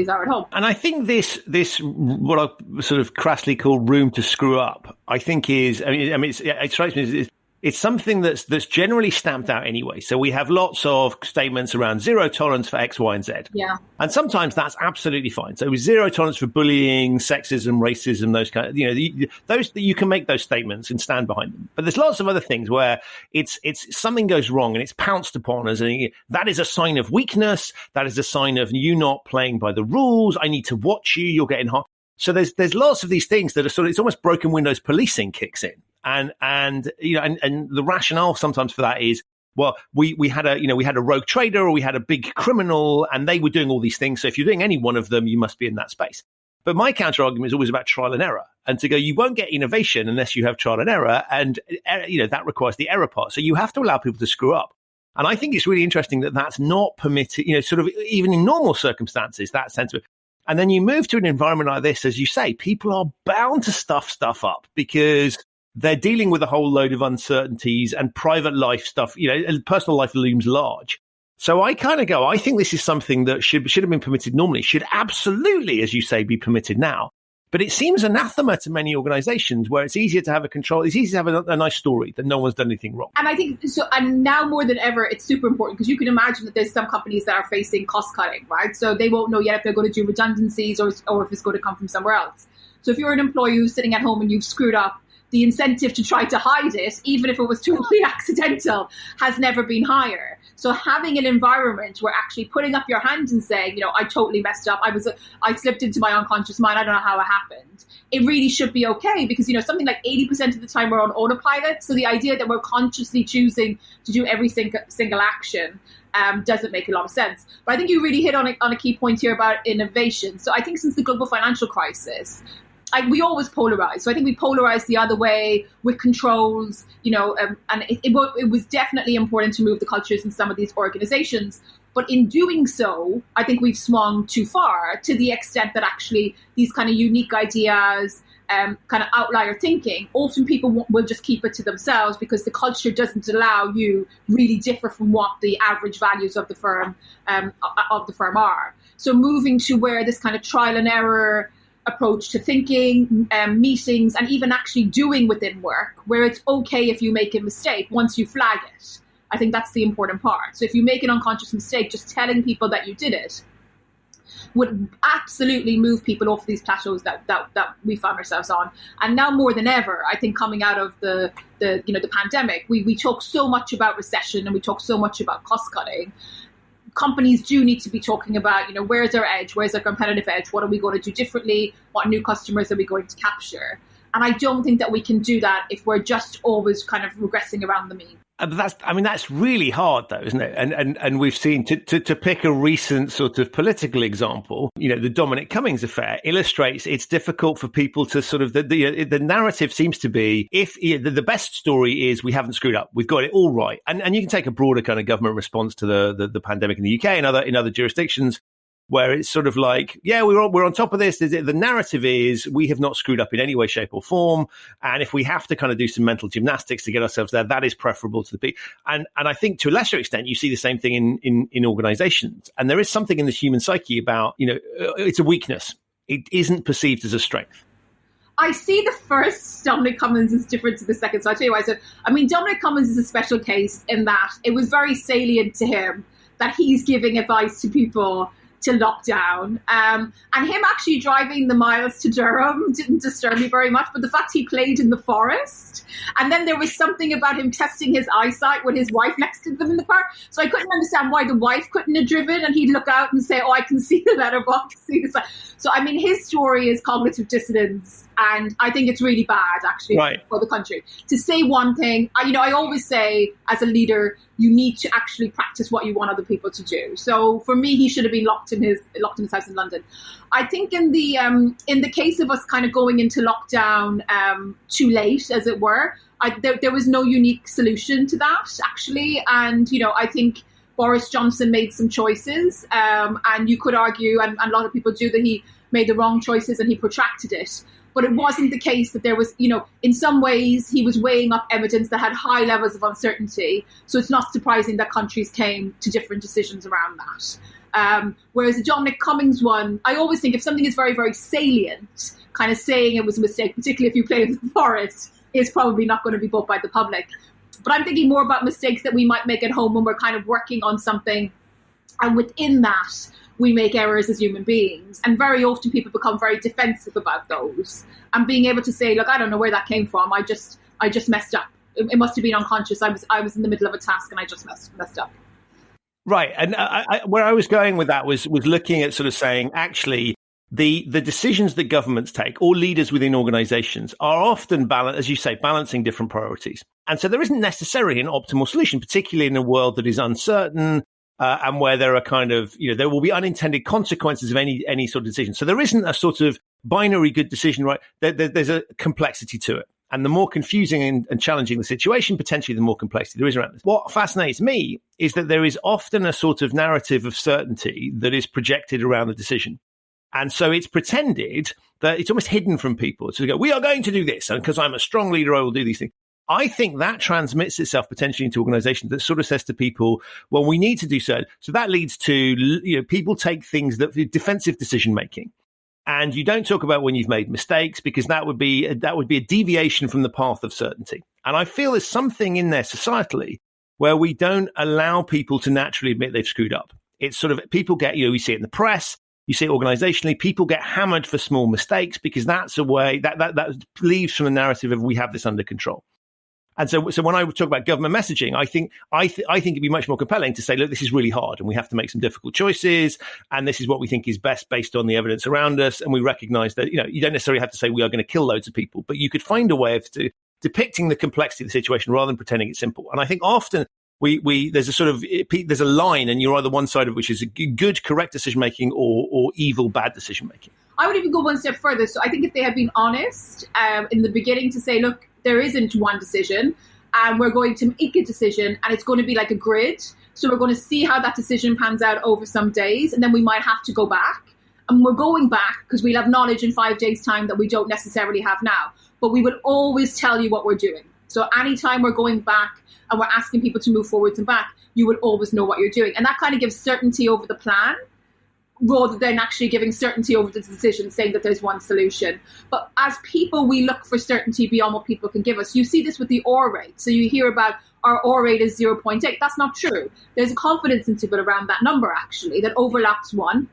are at home. And I think this what I sort of crassly call room to screw up, I think is, it strikes me it's something that's generally stamped out anyway. So we have lots of statements around zero tolerance for X, Y, and Z. Yeah. And sometimes that's absolutely fine. So with zero tolerance for bullying, sexism, racism, those kind of, those that you can make those statements and stand behind them. But there's lots of other things where it's something goes wrong and it's pounced upon as that is a sign of weakness. That is a sign of you not playing by the rules. I need to watch you. You're getting hot. So there's lots of these things that are sort of, it's almost broken windows policing kicks in. And the rationale sometimes for that is, well, we had a rogue trader, or we had a big criminal, and they were doing all these things. So if you're doing any one of them, you must be in that space. But my counter argument is always about trial and error, and to go, you won't get innovation unless you have trial and error, and that requires the error part. So you have to allow people to screw up. And I think it's really interesting that that's not permitted. Sort of even in normal circumstances, that sense of. And then you move to an environment like this, as you say, people are bound to stuff up because they're dealing with a whole load of uncertainties, and private life stuff, and personal life looms large. So I kind of go, I think this is something that should have been permitted normally, should absolutely, as you say, be permitted now. But it seems anathema to many organizations where it's easier to have it's easier to have a nice story that no one's done anything wrong. And I think so. And now more than ever, it's super important, because you can imagine that there's some companies that are facing cost cutting, right? So they won't know yet if they're going to do redundancies or if it's going to come from somewhere else. So if you're an employee who's sitting at home and you've screwed up, the incentive to try to hide it, even if it was totally accidental, has never been higher. So having an environment where actually putting up your hand and saying, I totally messed up, I slipped into my unconscious mind, I don't know how it happened, it really should be okay, because something like 80% of the time we're on autopilot. So the idea that we're consciously choosing to do every single action doesn't make a lot of sense. But I think you really hit on a key point here about innovation. So I think since the global financial crisis, we always polarize. So I think we polarize the other way with controls, and it was definitely important to move the cultures in some of these organizations. But in doing so, I think we've swung too far, to the extent that actually these kind of unique ideas, kind of outlier thinking, often people will just keep it to themselves because the culture doesn't allow you really differ from what the average values of the firm are. So moving to where this kind of trial and error approach to thinking, meetings, and even actually doing within work, where it's okay if you make a mistake once you flag it. I think that's the important part. So if you make an unconscious mistake, just telling people that you did it would absolutely move people off these plateaus that we found ourselves on. And now more than ever, I think coming out of the pandemic, we talk so much about recession and we talk so much about cost cutting. companies do need to be talking about, where's our edge? Where's our competitive edge? What are we going to do differently? What new customers are we going to capture? And I don't think that we can do that if we're just always kind of regressing around the mean. That's really hard, though, isn't it? And we've seen, to pick a recent sort of political example, the Dominic Cummings affair illustrates it's difficult for people to sort of, the narrative seems to be, if the best story is we haven't screwed up, we've got it all right. And you can take a broader kind of government response to the pandemic in the UK and in other jurisdictions, where it's sort of like, yeah, we're on top of this. The narrative is we have not screwed up in any way, shape or form. And if we have to kind of do some mental gymnastics to get ourselves there, that is preferable to the people. And I think to a lesser extent, you see the same thing in organizations. And there is something in the human psyche about, it's a weakness. It isn't perceived as a strength. I see the first Dominic Cummings is different to the second. So I'll tell you why. So, Dominic Cummings is a special case in that it was very salient to him that he's giving advice to people to lockdown. And him actually driving the miles to Durham didn't disturb me very much, but the fact he played in the forest, and then there was something about him testing his eyesight with his wife next to them in the car. So I couldn't understand why the wife couldn't have driven, and he'd look out and say, I can see the letterbox. So, his story is cognitive dissonance, and I think it's really bad, actually, for the country. To say one thing, I always say, as a leader, you need to actually practice what you want other people to do. So for me, he should have been locked in his house in London. I think in the case of us kind of going into lockdown too late, as it were, there was no unique solution to that, actually. And, I think Boris Johnson made some choices, and you could argue, and a lot of people do, that he made the wrong choices and he protracted it. But it wasn't the case that there was, in some ways he was weighing up evidence that had high levels of uncertainty. So it's not surprising that countries came to different decisions around that. Whereas the Dominic Cummings one, I always think if something is very, very salient, kind of saying it was a mistake, particularly if you play in the forest, is probably not going to be bought by the public. But I'm thinking more about mistakes that we might make at home when we're kind of working on something. And within that, we make errors as human beings. And very often people become very defensive about those. And being able to say, look, I don't know where that came from. I just messed up. It must have been unconscious. I was in the middle of a task and I just messed up. Right. And where I was going with that was looking at sort of saying, actually, the decisions that governments take or leaders within organizations are often, as you say, balancing different priorities. And so there isn't necessarily an optimal solution, particularly in a world that is uncertain, and where there are kind of, there will be unintended consequences of any sort of decision. So there isn't a sort of binary good decision, right? There's a complexity to it. And the more confusing and challenging the situation, potentially the more complexity there is around this. What fascinates me is that there is often a sort of narrative of certainty that is projected around the decision. And so it's pretended that it's almost hidden from people. So they go, we are going to do this. And because I'm a strong leader, I will do these things. I think that transmits itself potentially into organizations that sort of says to people, well, we need to do so. So that leads to, people take things that defensive decision making. And you don't talk about when you've made mistakes, because that would be a deviation from the path of certainty. And I feel there's something in there societally where we don't allow people to naturally admit they've screwed up. It's sort of, people get, we see it in the press, you see it organizationally, people get hammered for small mistakes because that's a way that leaves from the narrative of we have this under control. And so when I talk about government messaging, I think it'd be much more compelling to say, look, this is really hard and we have to make some difficult choices. And this is what we think is best based on the evidence around us. And we recognize that, you don't necessarily have to say we are going to kill loads of people, but you could find a way of depicting the complexity of the situation rather than pretending it's simple. And I think often there's a line, and you're either one side of which is a good, correct decision making or evil, bad decision making. I would even go one step further. So I think if they had been honest in the beginning to say, look, there isn't one decision, and we're going to make a decision, and it's going to be like a grid. So we're going to see how that decision pans out over some days, and then we might have to go back. And we're going back because we'll have knowledge in 5 days' time that we don't necessarily have now. But we will always tell you what we're doing. So anytime we're going back and we're asking people to move forwards and back, you will always know what you're doing. And that kind of gives certainty over the plan, rather than actually giving certainty over the decision, saying that there's one solution. But as people, we look for certainty beyond what people can give us. You see this with the R rate. So you hear about our R rate is 0.8. That's not true. There's a confidence interval around that number, actually, that overlaps 1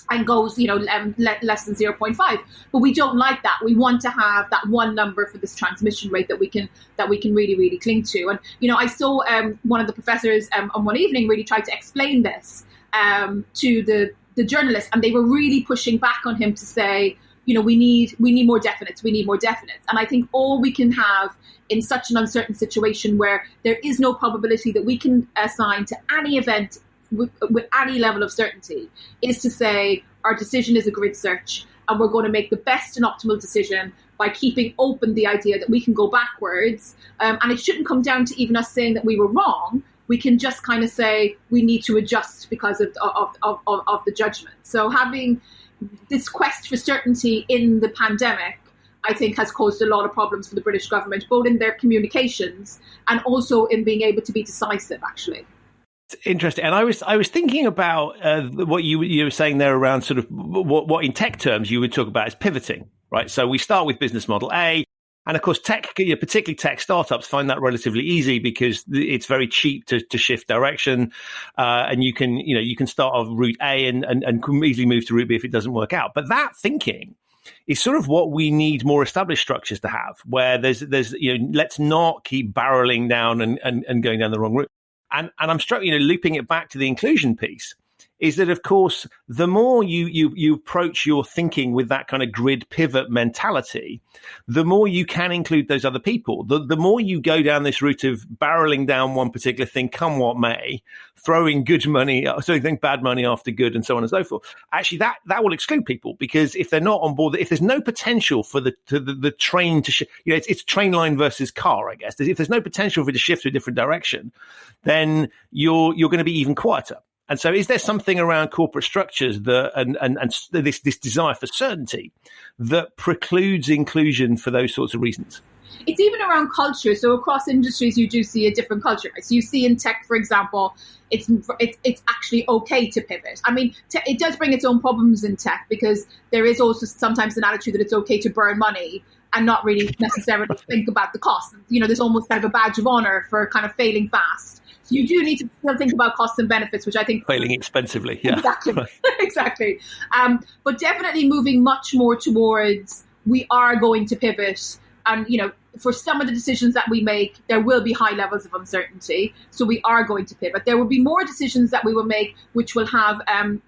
and goes, less than 0.5. But we don't like that. We want to have that one number for this transmission rate that we can really, really cling to. And, I saw one of the professors on one evening really tried to explain this. to the journalists, and they were really pushing back on him to say, we need more definites, we need more definites. And I think all we can have in such an uncertain situation where there is no probability that we can assign to any event with any level of certainty is to say our decision is a grid search, and we're going to make the best and optimal decision by keeping open the idea that we can go backwards. And it shouldn't come down to even us saying that we were wrong. We can just kind of say we need to adjust because of the judgment. So having this quest for certainty in the pandemic, I think, has caused a lot of problems for the British government, both in their communications and also in being able to be decisive, actually. It's interesting. And I was thinking about what you were saying there around sort of what in tech terms you would talk about as pivoting, right? So we start with business model A. And of course, particularly tech startups, find that relatively easy because it's very cheap to shift direction, and you can start off route A and easily move to route B if it doesn't work out. But that thinking is sort of what we need more established structures to have, where there's let's not keep barreling down and going down the wrong route. And I'm struck, looping it back to the inclusion piece, is that, of course, the more you approach your thinking with that kind of grid pivot mentality, the more you can include those other people. The more you go down this route of barreling down one particular thing, come what may, throwing bad money after good, and so on and so forth. Actually, that will exclude people, because if they're not on board, if there's no potential for the train to shift, it's train line versus car, I guess. If there's no potential for it to shift to a different direction, then you're going to be even quieter. And so is there something around corporate structures that and this desire for certainty that precludes inclusion for those sorts of reasons? It's even around culture. So across industries, you do see a different culture. So you see in tech, for example, it's actually okay to pivot. I mean, it does bring its own problems in tech, because there is also sometimes an attitude that it's okay to burn money and not really necessarily think about the cost. There's almost kind of a badge of honor for kind of failing fast. You do need to still think about costs and benefits, which I think... Failing expensively, yeah. Exactly, exactly. But definitely moving much more towards we are going to pivot. And, for some of the decisions that we make, there will be high levels of uncertainty. So we are going to pivot. There will be more decisions that we will make which will have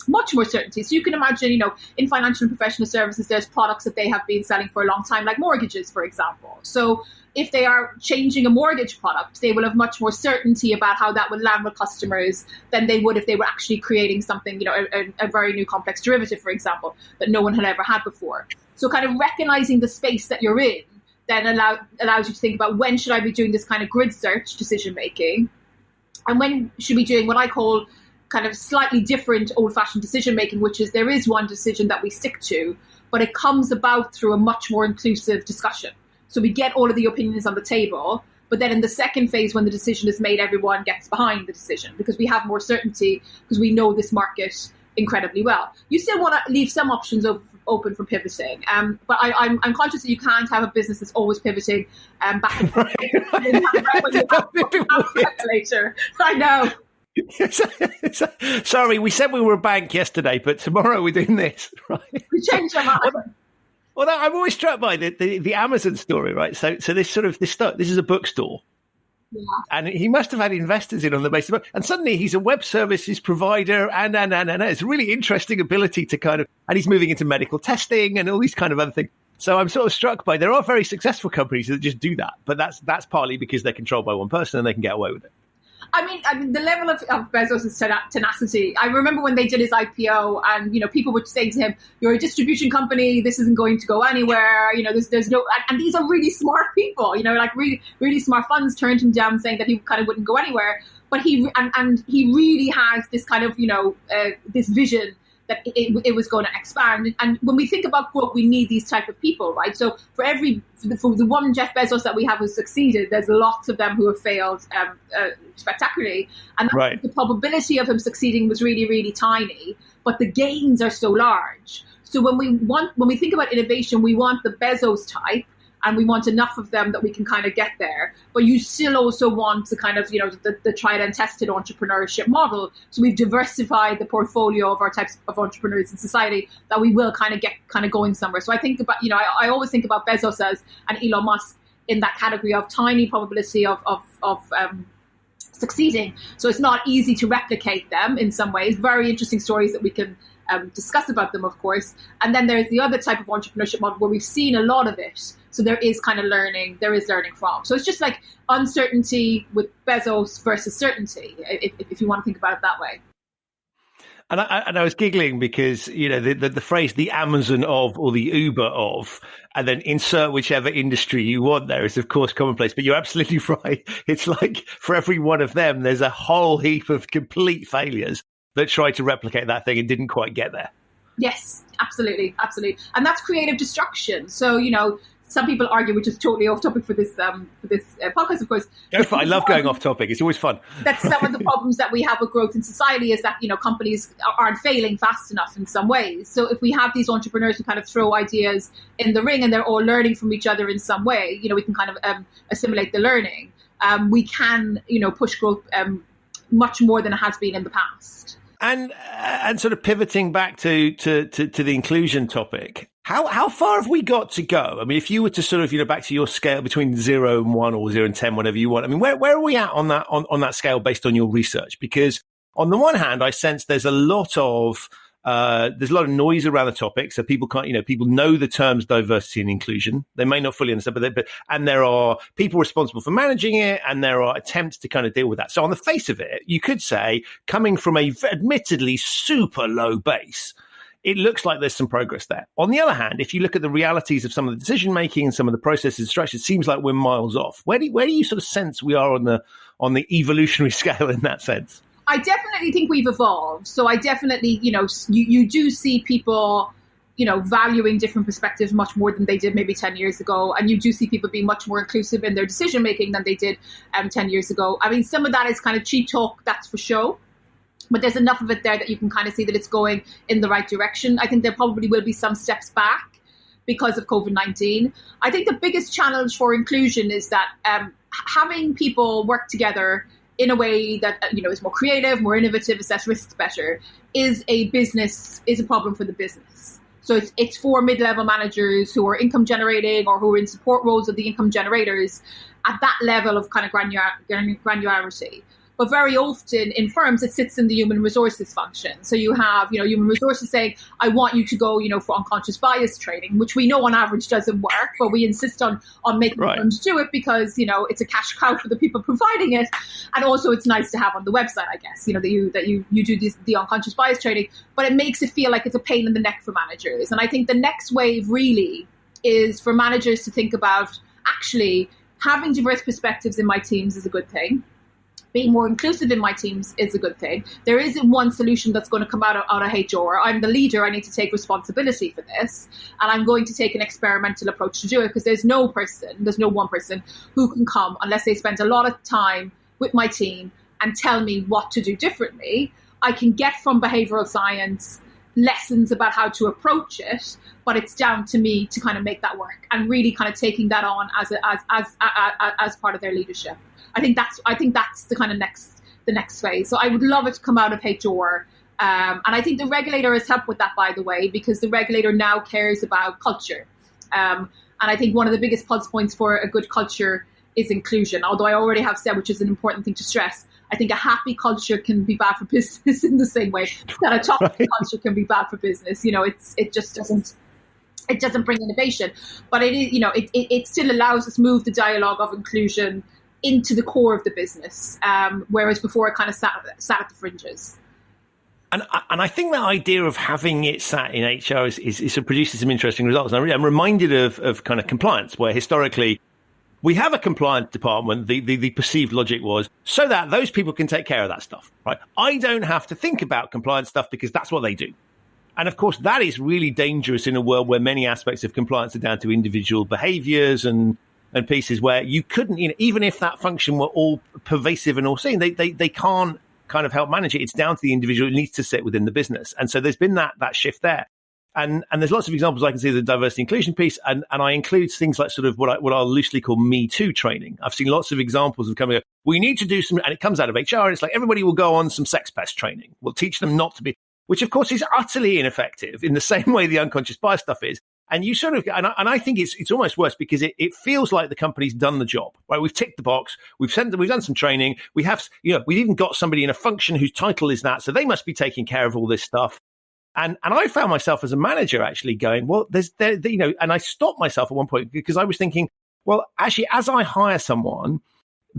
much more certainty. So you can imagine, in financial and professional services, there's products that they have been selling for a long time, like mortgages, for example. So if they are changing a mortgage product, they will have much more certainty about how that would land with customers than they would if they were actually creating something, a very new complex derivative, for example, that no one had ever had before. So kind of recognizing the space that you're in then allows you to think about, when should I be doing this kind of grid search decision making, and when should we be doing what I call kind of slightly different old-fashioned decision making, which is there is one decision that we stick to, but it comes about through a much more inclusive discussion. So we get all of the opinions on the table, but then in the second phase, when the decision is made, everyone gets behind the decision because we have more certainty, because we know this market incredibly well. You still want to leave some options open for pivoting, but I'm conscious that you can't have a business that's always pivoting back and forth. Later, I know. Sorry, we said we were a bank yesterday, but tomorrow we're doing this. Right? We changed our mind. Well, I'm always struck by the Amazon story, right? So this is a bookstore. Yeah. And he must have had investors in on the basis of, and suddenly he's a web services provider, and it's a really interesting ability to kind of, and he's moving into medical testing and all these kind of other things. So I'm sort of struck by, there are very successful companies that just do that, but that's partly because they're controlled by one person and they can get away with it. I mean, the level of Bezos' tenacity. I remember when they did his IPO, and people would say to him, "You're a distribution company. This isn't going to go anywhere. There's no." And these are really smart people. Like really, really smart funds turned him down, saying that he kind of wouldn't go anywhere. But he really has this kind of this vision that it was going to expand. And when we think about growth, we need these type of people, right? So for the one Jeff Bezos that we have who's succeeded, there's lots of them who have failed spectacularly. And right. The probability of him succeeding was really, really tiny, but the gains are so large. So when we think about innovation, we want the Bezos type, and we want enough of them that we can kind of get there. But you still also want the kind of, the tried and tested entrepreneurship model. So we've diversified the portfolio of our types of entrepreneurs in society that we will kind of get going somewhere. So I think about, I always think about Bezos and Elon Musk in that category of tiny probability of succeeding. So it's not easy to replicate them in some ways. Very interesting stories that we can discuss about them, of course. And then there's the other type of entrepreneurship model where we've seen a lot of it. So there is kind of learning from. So it's just like uncertainty with Bezos versus certainty, if you want to think about it that way. And I was giggling because, you know, the phrase the Amazon of or the Uber of, and then insert whichever industry you want there is, of course, commonplace. But you're absolutely right. It's like for every one of them, there's a whole heap of complete failures that tried to replicate that thing and didn't quite get there. Yes, absolutely. And that's creative destruction. So, you know, some people argue, which is totally off topic for this podcast, of course. Go for it. I love going off topic. It's always fun. That's some of the problems that we have with growth in society is that, you know, companies aren't failing fast enough in some ways. So if we have these entrepreneurs who kind of throw ideas in the ring and they're all learning from each other in some way, you know, we can kind of assimilate the learning. We can, you know, push growth much more than it has been in the past. And sort of pivoting back to the inclusion topic, how far have we got to go? I mean, if you were to sort of, you know, back to your scale between 0 and 1 or 0 and 10, whatever you want. I mean, where are we at on that scale based on your research? Because on the one hand, I sense there's a lot of noise around the topic. So people can't, you know, people know the terms diversity and inclusion. They may not fully understand, and there are people responsible for managing it, and there are attempts to kind of deal with that. So on the face of it, you could say, coming from a admittedly super low base, it looks like there's some progress there. On the other hand, if you look at the realities of some of the decision making and some of the processes and structures, it seems like we're miles off. Where do you sort of sense we are on the evolutionary scale in that sense? I definitely think we've evolved. So I definitely, you know, you do see people, you know, valuing different perspectives much more than they did maybe 10 years ago. And you do see people being much more inclusive in their decision making than they did 10 years ago. I mean, some of that is kind of cheap talk, that's for show. But there's enough of it there that you can kind of see that it's going in the right direction. I think there probably will be some steps back because of COVID-19. I think the biggest challenge for inclusion is that having people work together in a way that, you know, is more creative, more innovative, assess risks better, is a problem for the business. So it's for mid-level managers who are income generating or who are in support roles of the income generators at that level of kind of granularity. But very often in firms, it sits in the human resources function. So you have, you know, human resources saying, I want you to go, you know, for unconscious bias training, which we know on average doesn't work, but we insist on making firms do it because, you know, it's a cash cow for the people providing it. And also it's nice to have on the website, I guess, you know, that you do the unconscious bias training, but it makes it feel like it's a pain in the neck for managers. And I think the next wave really is for managers to think about actually having diverse perspectives in my teams is a good thing. Being more inclusive in my teams is a good thing. There isn't one solution that's going to come out of HR. I'm the leader. I need to take responsibility for this. And I'm going to take an experimental approach to do it because there's no one person who can come unless they spend a lot of time with my team and tell me what to do differently. I can get from behavioural science lessons about how to approach it, but it's down to me to kind of make that work and really kind of taking that on as part of their leadership. I think that's the kind of the next phase. So I would love it to come out of HR. And I think the regulator has helped with that, by the way, because the regulator now cares about culture. And I think one of the biggest pulse points for a good culture is inclusion. Although I already have said, which is an important thing to stress, I think a happy culture can be bad for business in the same way that a toxic culture can be bad for business. You know, it just doesn't bring innovation. But it is, you know, it still allows us to move the dialogue of inclusion into the core of the business, whereas before it kind of sat at the fringes. And I think that idea of having it sat in HR is produces some interesting results. And I'm reminded of kind of compliance, where historically we have a compliance department. The perceived logic was so that those people can take care of that stuff, right? I don't have to think about compliance stuff because that's what they do. And of course, that is really dangerous in a world where many aspects of compliance are down to individual behaviors and pieces where you couldn't, you know, even if that function were all pervasive and all seen, they can't kind of help manage it. It's down to the individual. It needs to sit within the business. And so there's been that shift there. And there's lots of examples I can see of the diversity inclusion piece. And I include things like sort of what I'll loosely call Me Too training. I've seen lots of examples of coming up, we need to do some, and it comes out of HR. And it's like, everybody will go on some sex pest training. We'll teach them not to be, which of course is utterly ineffective in the same way the unconscious bias stuff is. And you sort of, and I think it's almost worse because it feels like the company's done the job, right? We've ticked the box. We've done some training. We have, we've even got somebody in a function whose title is that. So they must be taking care of all this stuff. And I found myself as a manager actually going, well, and I stopped myself at one point because I was thinking, well, actually, as I hire someone,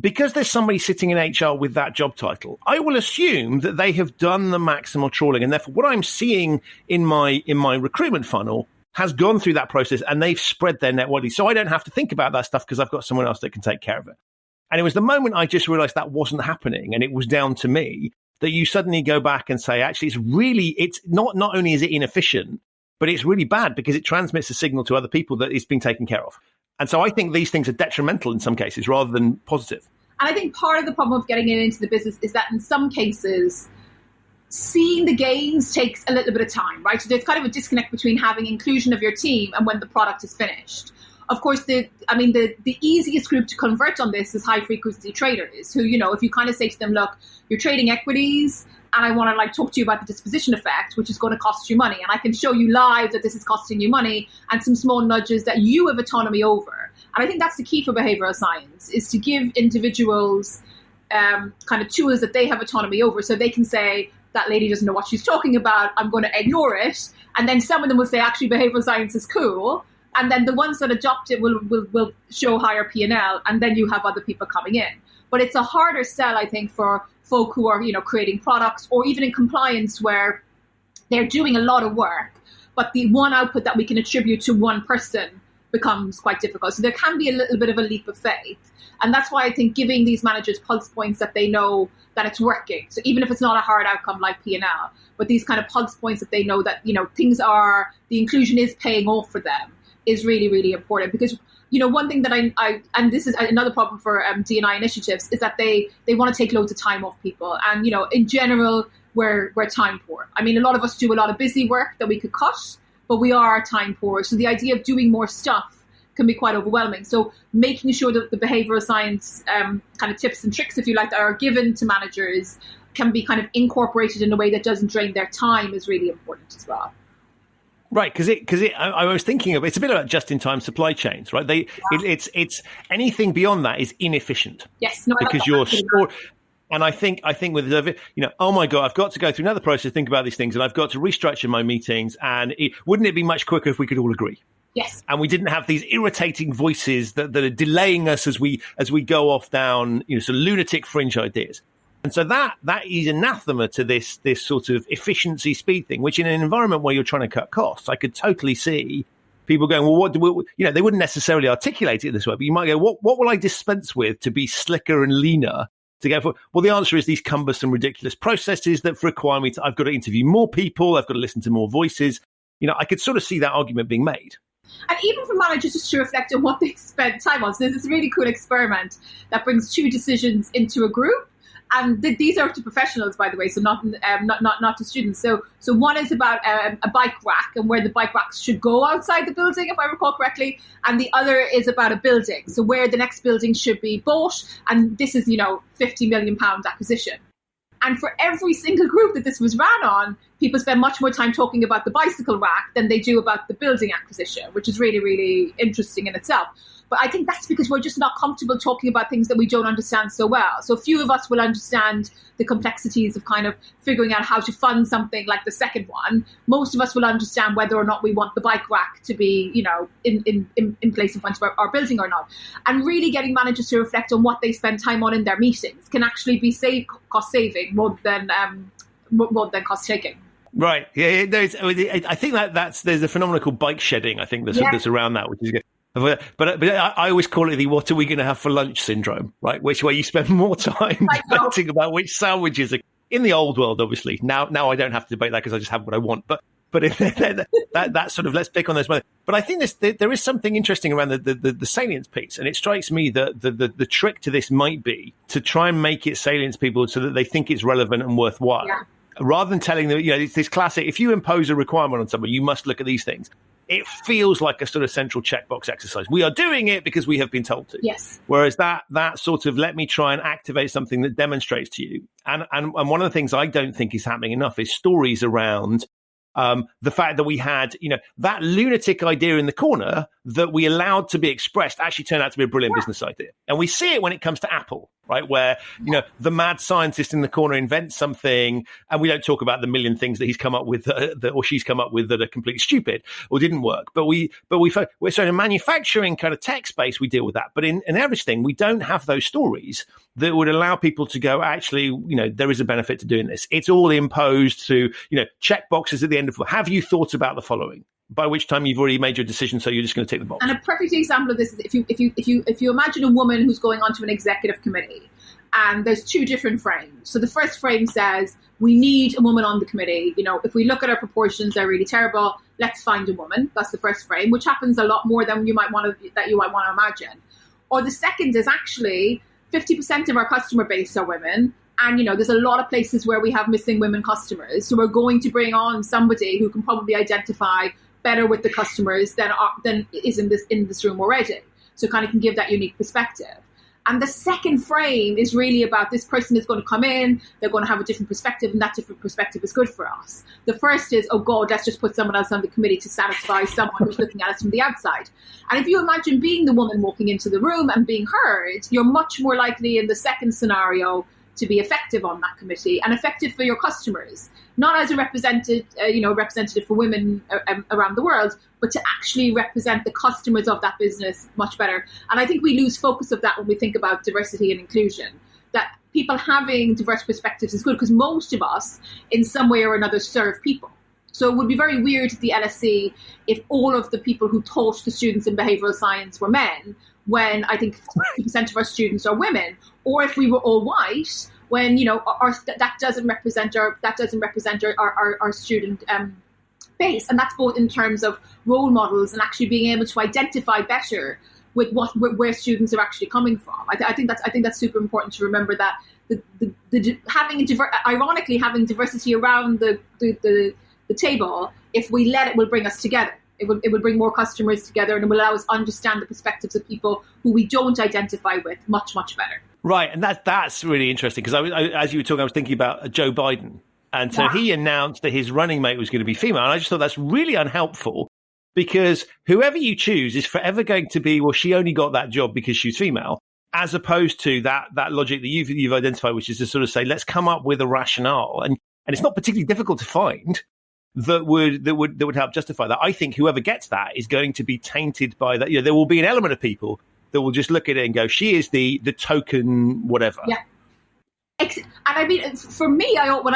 because there's somebody sitting in HR with that job title, I will assume that they have done the maximal trawling. And therefore, what I'm seeing in my recruitment funnel has gone through that process and they've spread their net widely. So I don't have to think about that stuff because I've got someone else that can take care of it. And it was the moment I just realized that wasn't happening and it was down to me that you suddenly go back and say, actually, it's not only is it inefficient, but it's really bad because it transmits a signal to other people that it's being taken care of. And so I think these things are detrimental in some cases rather than positive. And I think part of the problem of getting into the business is that in some cases, seeing the gains takes a little bit of time, right? So there's kind of a disconnect between having inclusion of your team and when the product is finished. Of course, the easiest group to convert on this is high frequency traders who, if you kind of say to them, look, you're trading equities and I want to talk to you about the disposition effect, which is going to cost you money. And I can show you live that this is costing you money and some small nudges that you have autonomy over. And I think that's the key for behavioral science is to give individuals kind of tools that they have autonomy over so they can say, that lady doesn't know what she's talking about, I'm going to ignore it. And then some of them will say, actually, behavioral science is cool. And then the ones that adopt it will show higher P&L, and then you have other people coming in. But it's a harder sell, I think, for folk who are, creating products or even in compliance where they're doing a lot of work, but the one output that we can attribute to one person becomes quite difficult. So there can be a little bit of a leap of faith. And that's why I think giving these managers pulse points that they know that it's working. So even if it's not a hard outcome like P&L, but these kind of pulse points that they know that, the inclusion is paying off for them is really, really important. Because, one thing that I and this is another problem for D&I initiatives, is that they want to take loads of time off people. And, in general, we're time poor. I mean, a lot of us do a lot of busy work that we could cut, but we are time poor. So the idea of doing more stuff can be quite overwhelming. So making sure that the behavioral science kind of tips and tricks, if you like, that are given to managers can be kind of incorporated in a way that doesn't drain their time is really important as well. Right, because I was thinking of it's a bit about just-in-time supply chains, right? It's anything beyond that is inefficient. Yes, no, because you're stored. And I think with oh my God, I've got to go through another process, think about these things, and I've got to restructure my meetings. And wouldn't it be much quicker if we could all agree? Yes. And we didn't have these irritating voices that are delaying us as we go off down, sort of lunatic fringe ideas. And so that is anathema to this sort of efficiency speed thing, which in an environment where you're trying to cut costs, I could totally see people going, well, what do we, they wouldn't necessarily articulate it this way, but you might go, what will I dispense with to be slicker and leaner to go for? Well, the answer is these cumbersome, ridiculous processes that require me I've got to interview more people. I've got to listen to more voices. I could sort of see that argument being made. And even for managers just to reflect on what they spend time on. So there's this really cool experiment that brings two decisions into a group. And these are to professionals, by the way, so not to students. So one is about a bike rack and where the bike racks should go outside the building, if I recall correctly. And the other is about a building, so where the next building should be bought. And this is, £50 million acquisition. And for every single group that this was ran on, people spend much more time talking about the bicycle rack than they do about the building acquisition, which is really, really interesting in itself. But I think that's because we're just not comfortable talking about things that we don't understand so well. So few of us will understand the complexities of kind of figuring out how to fund something like the second one. Most of us will understand whether or not we want the bike rack to be, in place in front of our building or not. And really getting managers to reflect on what they spend time on in their meetings can actually be cost saving more than cost taking. Right. Yeah. I think there's a phenomenon called bike shedding. I think that's around that, which is good. But I always call it the what are we going to have for lunch syndrome, right? Which way you spend more time debating about which sandwiches are in the old world, obviously. Now I don't have to debate that because I just have what I want. But that sort of, let's pick on those. But I think there is something interesting around the salience piece. And it strikes me that the trick to this might be to try and make it salient to people so that they think it's relevant and worthwhile. Yeah. Rather than telling them, it's this classic, if you impose a requirement on someone, you must look at these things. It feels like a sort of central checkbox exercise. We are doing it because we have been told to. Yes. Whereas that sort of let me try and activate something that demonstrates to you. And one of the things I don't think is happening enough is stories around The fact that we had, that lunatic idea in the corner that we allowed to be expressed actually turned out to be a brilliant business idea. And we see it when it comes to Apple, right? Where, the mad scientist in the corner invents something, and we don't talk about the million things that he's come up with or she's come up with that are completely stupid or didn't work. But we're so in a manufacturing kind of tech space, we deal with that. But in everything, we don't have those stories that would allow people to go, actually, there is a benefit to doing this. It's all imposed to, check boxes at the end of, have you thought about the following? By which time you've already made your decision, so you're just going to take the box. And a perfect example of this is if you imagine a woman who's going onto an executive committee, and there's two different frames. So the first frame says we need a woman on the committee. If we look at our proportions, they're really terrible. Let's find a woman. That's the first frame, which happens a lot more than you might want to imagine. Or the second is actually 50% of our customer base are women. And, there's a lot of places where we have missing women customers. So we're going to bring on somebody who can probably identify better with the customers than is in this room already. So kind of can give that unique perspective. And the second frame is really about this person is going to come in, they're going to have a different perspective, and that different perspective is good for us. The first is, oh God, let's just put someone else on the committee to satisfy someone who's looking at us from the outside. And if you imagine being the woman walking into the room and being heard, you're much more likely in the second scenario to be effective on that committee and effective for your customers, not as a representative for women around the world, but to actually represent the customers of that business much better. And I think we lose focus of that when we think about diversity and inclusion, that people having diverse perspectives is good because most of us in some way or another serve people. So it would be very weird at the LSE if all of the people who taught the students in behavioural science were men, when I think 50% of our students are women, or if we were all white, when that doesn't represent our student base, and that's both in terms of role models and actually being able to identify better with where students are actually coming from. I think that's super important to remember that ironically having diversity around the table, if we let it, will bring us together. It would bring more customers together, and it will allow us to understand the perspectives of people who we don't identify with much, much better. Right, and that's really interesting because as you were talking, I was thinking about Joe Biden, and so he announced that his running mate was going to be female, and I just thought that's really unhelpful because whoever you choose is forever going to be, well, she only got that job because she's female, as opposed to that logic that you've identified, which is to sort of say, let's come up with a rationale, and it's not particularly difficult to find that would help justify that. I think whoever gets that is going to be tainted by that. There will be an element of people that will just look at it and go, she is the token whatever. Yeah. And I mean, for me, when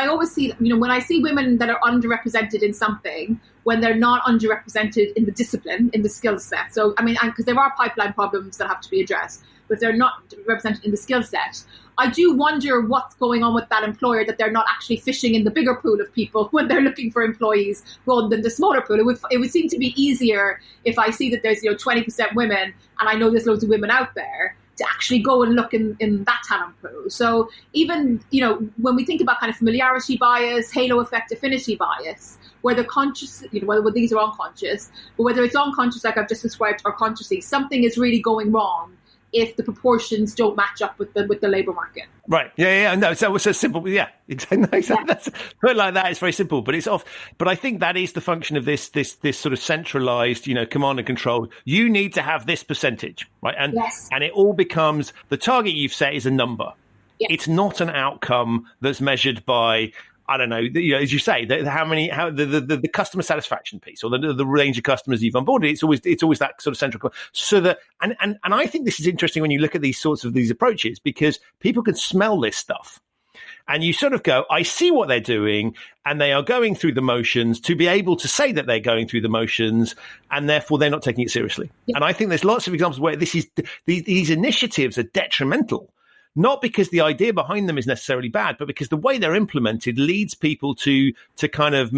I see women that are underrepresented in something, when they're not underrepresented in the discipline, in the skill set. So, I mean, because there are pipeline problems that have to be addressed, but they're not represented in the skill set. I do wonder what's going on with that employer, that they're not actually fishing in the bigger pool of people when they're looking for employees rather than the smaller pool. It would seem to be easier if I see that there's 20% women, and I know there's loads of women out there, to actually go and look in that talent pool. So even, when we think about kind of familiarity bias, halo effect, affinity bias, whether conscious, whether these are unconscious, but whether it's unconscious, like I've just described, or consciously, something is really going wrong if the proportions don't match up with the labour market. Right. Yeah. No, so it's so simple. Yeah, exactly. That's, put it like that, it's very simple, but it's off. But I think that is the function of this sort of centralised, command and control. You need to have this percentage, right? And and it all becomes, the target you've set is a number. Yes. It's not an outcome that's measured by, I don't know, as you say, the customer satisfaction piece, or the range of customers you've onboarded. It's always that sort of central. So that, and I think this is interesting when you look at these approaches, because people can smell this stuff, and you sort of go, I see what they're doing, and they are going through the motions to be able to say that they're going through the motions, and therefore they're not taking it seriously. Yeah. And I think there's lots of examples where these initiatives are detrimental. Not because the idea behind them is necessarily bad, but because the way they're implemented leads people to kind of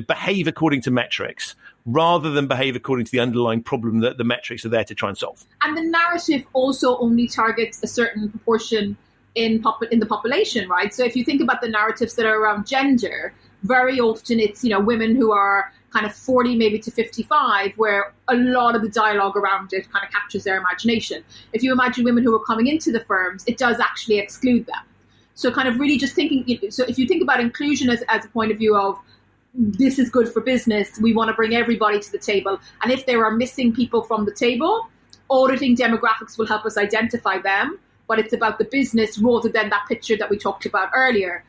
behave according to metrics rather than behave according to the underlying problem that the metrics are there to try and solve. And the narrative also only targets a certain proportion in the population, right? So if you think about the narratives that are around gender, very often it's women who are kind of 40 maybe to 55, where a lot of the dialogue around it kind of captures their imagination. If you imagine women who are coming into the firms, it does actually exclude them. So kind of really just thinking, so if you think about inclusion as a point of view of this is good for business. We want to bring everybody to the table. And if there are missing people from the table, auditing demographics will help us identify them. But it's about the business rather than that picture that we talked about earlier.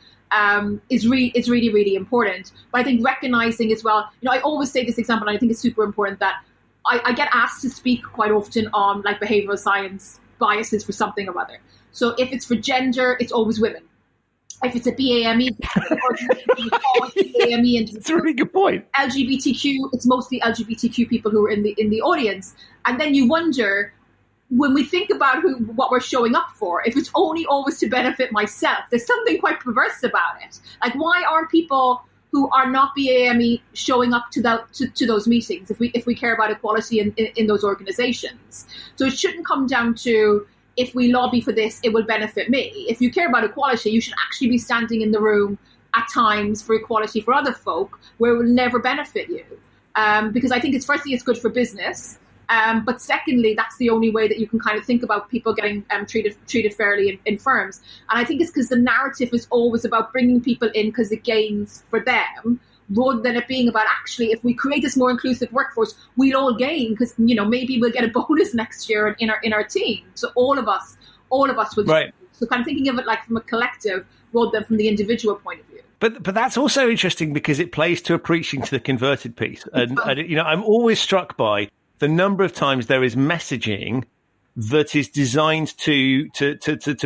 Is really, really important. But I think recognizing as well, I always say this example, and I think it's super important that I get asked to speak quite often on like behavioral science biases for something or other. So if it's for gender, it's always women. If it's a BAME, it's a really good point. LGBTQ, it's mostly LGBTQ people who are in the audience. And then you wonder, when we think about what we're showing up for, if it's only always to benefit myself, there's something quite perverse about it. Like, why aren't people who are not BAME showing up to those meetings if we care about equality in those organizations? So it shouldn't come down to, if we lobby for this, it will benefit me. If you care about equality, you should actually be standing in the room at times for equality for other folk where it will never benefit you. Because I think firstly, it's good for business. But secondly, that's the only way that you can kind of think about people getting treated fairly in firms. And I think it's because the narrative is always about bringing people in because it gains for them, rather than it being about, actually, if we create this more inclusive workforce, we'll all gain because, maybe we'll get a bonus next year in our team. So all of us will. Right. So kind of thinking of it like from a collective rather than from the individual point of view. But that's also interesting because it plays to a preaching to the converted piece. And I'm always struck by the number of times there is messaging that is designed to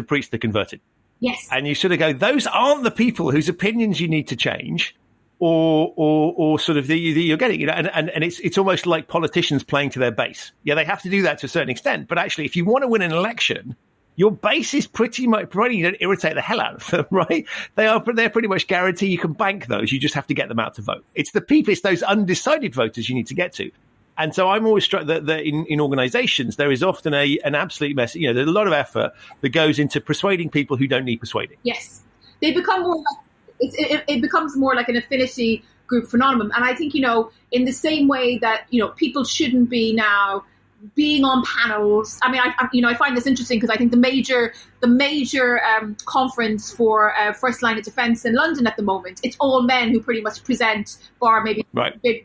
preach the converted. Yes. And you sort of go, those aren't the people whose opinions you need to change, or sort of you're getting, and it's almost like politicians playing to their base. Yeah, they have to do that to a certain extent. But actually, if you want to win an election, your base is pretty much providing you don't irritate the hell out of them, right? They're pretty much guaranteed you can bank those. You just have to get them out to vote. It's those undecided voters you need to get to. And so I'm always struck that in organizations, there is often an absolute mess. There's a lot of effort that goes into persuading people who don't need persuading. Yes. They become more like, it becomes more like an affinity group phenomenon. And I think, in the same way that, people shouldn't be now being on panels. I mean, I find this interesting because I think the major conference for first line of defense in London at the moment, it's all men who pretty much present, bar maybe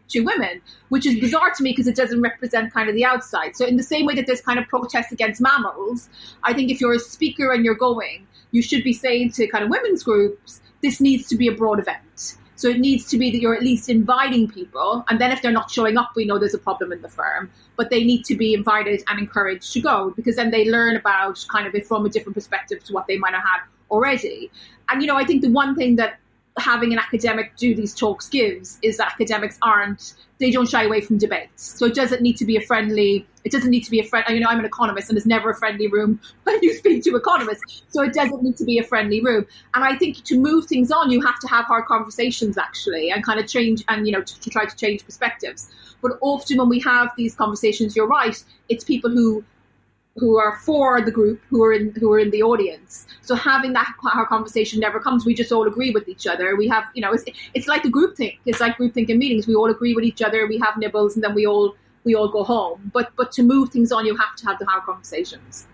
two women, which is bizarre to me because it doesn't represent kind of the outside. So in the same way that there's kind of protests against mammals, I think if you're a speaker and you're going, you should be saying to kind of women's groups, this needs to be a broad event. So it needs to be that you're at least inviting people. And then if they're not showing up, we know there's a problem in the firm. But they need to be invited and encouraged to go, because then they learn about kind of it from a different perspective to what they might have had already. And, I think the one thing that having an academic do these talks gives is that academics they don't shy away from debates. So it doesn't need to be a friendly, I'm an economist and there's never a friendly room when you speak to economists. So it doesn't need to be a friendly room. And I think to move things on, you have to have hard conversations actually and kind of change and, to try to change perspectives. But often when we have these conversations, you're right, it's people who are for the group, who are in the audience. So having that hard conversation never comes. We just all agree with each other. We have, it's like the groupthink. It's like groupthink in meetings. We all agree with each other. We have nibbles, and then we all go home. But to move things on, you have to have the hard conversations.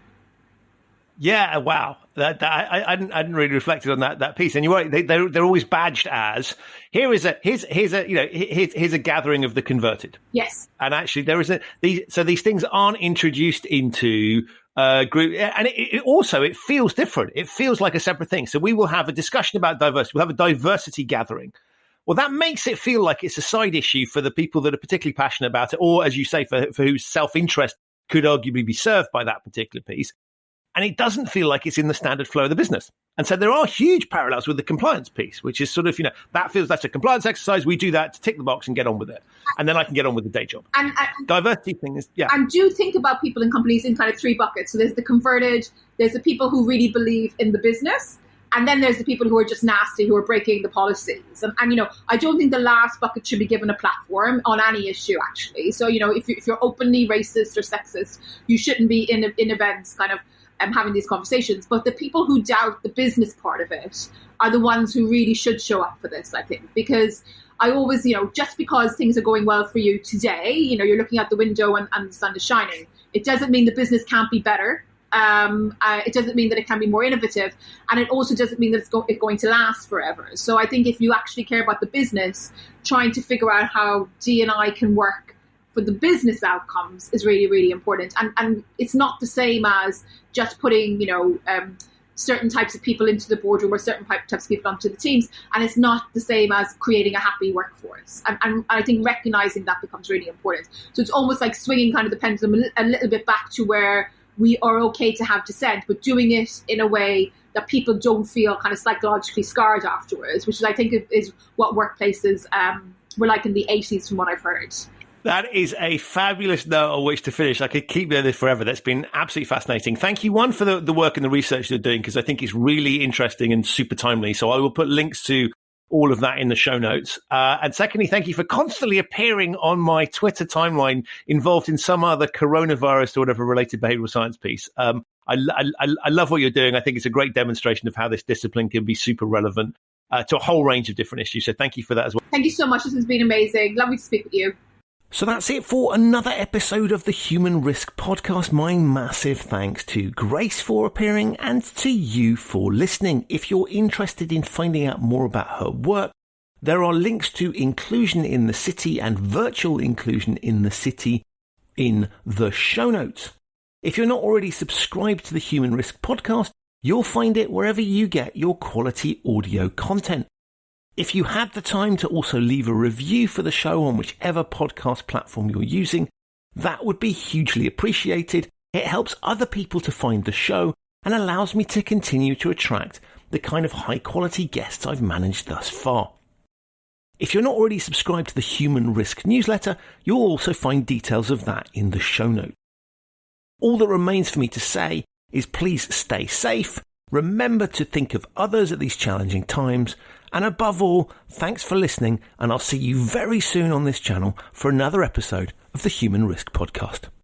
Yeah, wow. I hadn't really reflected on that piece. And you're right, they're always badged as here's a gathering of the converted. Yes. And actually there is these things aren't introduced into group, and it feels different. It feels like a separate thing. So we will have a discussion about diversity. We'll have a diversity gathering. Well, that makes it feel like it's a side issue for the people that are particularly passionate about it, or as you say, for whose self-interest could arguably be served by that particular piece. And it doesn't feel like it's in the standard flow of the business. And so there are huge parallels with the compliance piece, which is sort of, that's a compliance exercise. We do that to tick the box and get on with it. And then I can get on with the day job. And diversity thing is, yeah. And do think about people in companies in kind of three buckets. So there's the converted, there's the people who really believe in the business. And then there's the people who are just nasty, who are breaking the policies. And I don't think the last bucket should be given a platform on any issue, actually. So, if you're openly racist or sexist, you shouldn't be in events kind of having these conversations. But the people who doubt the business part of it are the ones who really should show up for this, I think. Because I always, just because things are going well for you today, you're looking out the window and the sun is shining, it doesn't mean the business can't be better. It doesn't mean that it can be more innovative, and it also doesn't mean that it's going to last forever. So I think if you actually care about the business, trying to figure out how D&I can work for the business outcomes is really, really important. And it's not the same as just putting, certain types of people into the boardroom or certain types of people onto the teams. And it's not the same as creating a happy workforce. And I think recognizing that becomes really important. So it's almost like swinging kind of the pendulum a little bit back to where we are okay to have dissent, but doing it in a way that people don't feel kind of psychologically scarred afterwards, which is, I think, is what workplaces were like in the 80s from what I've heard. That is a fabulous note on which to finish. I could keep doing this forever. That's been absolutely fascinating. Thank you, one, for the work and the research you're doing, because I think it's really interesting and super timely. So I will put links to all of that in the show notes. And secondly, thank you for constantly appearing on my Twitter timeline involved in some other coronavirus or whatever related behavioral science piece. I love what you're doing. I think it's a great demonstration of how this discipline can be super relevant to a whole range of different issues. So thank you for that as well. Thank you so much. This has been amazing. Lovely to speak with you. So that's it for another episode of the Human Risk Podcast. My massive thanks to Grace for appearing and to you for listening. If you're interested in finding out more about her work, there are links to inclusion in the city and virtual inclusion in the city in the show notes. If you're not already subscribed to the Human Risk Podcast, you'll find it wherever you get your quality audio content. If you had the time to also leave a review for the show on whichever podcast platform you're using, that would be hugely appreciated. It helps other people to find the show and allows me to continue to attract the kind of high quality guests I've managed thus far. If you're not already subscribed to the Human Risk newsletter, you'll also find details of that in the show notes. All that remains for me to say is please stay safe, remember to think of others at these challenging times, and above all, thanks for listening, and I'll see you very soon on this channel for another episode of the Human Risk Podcast.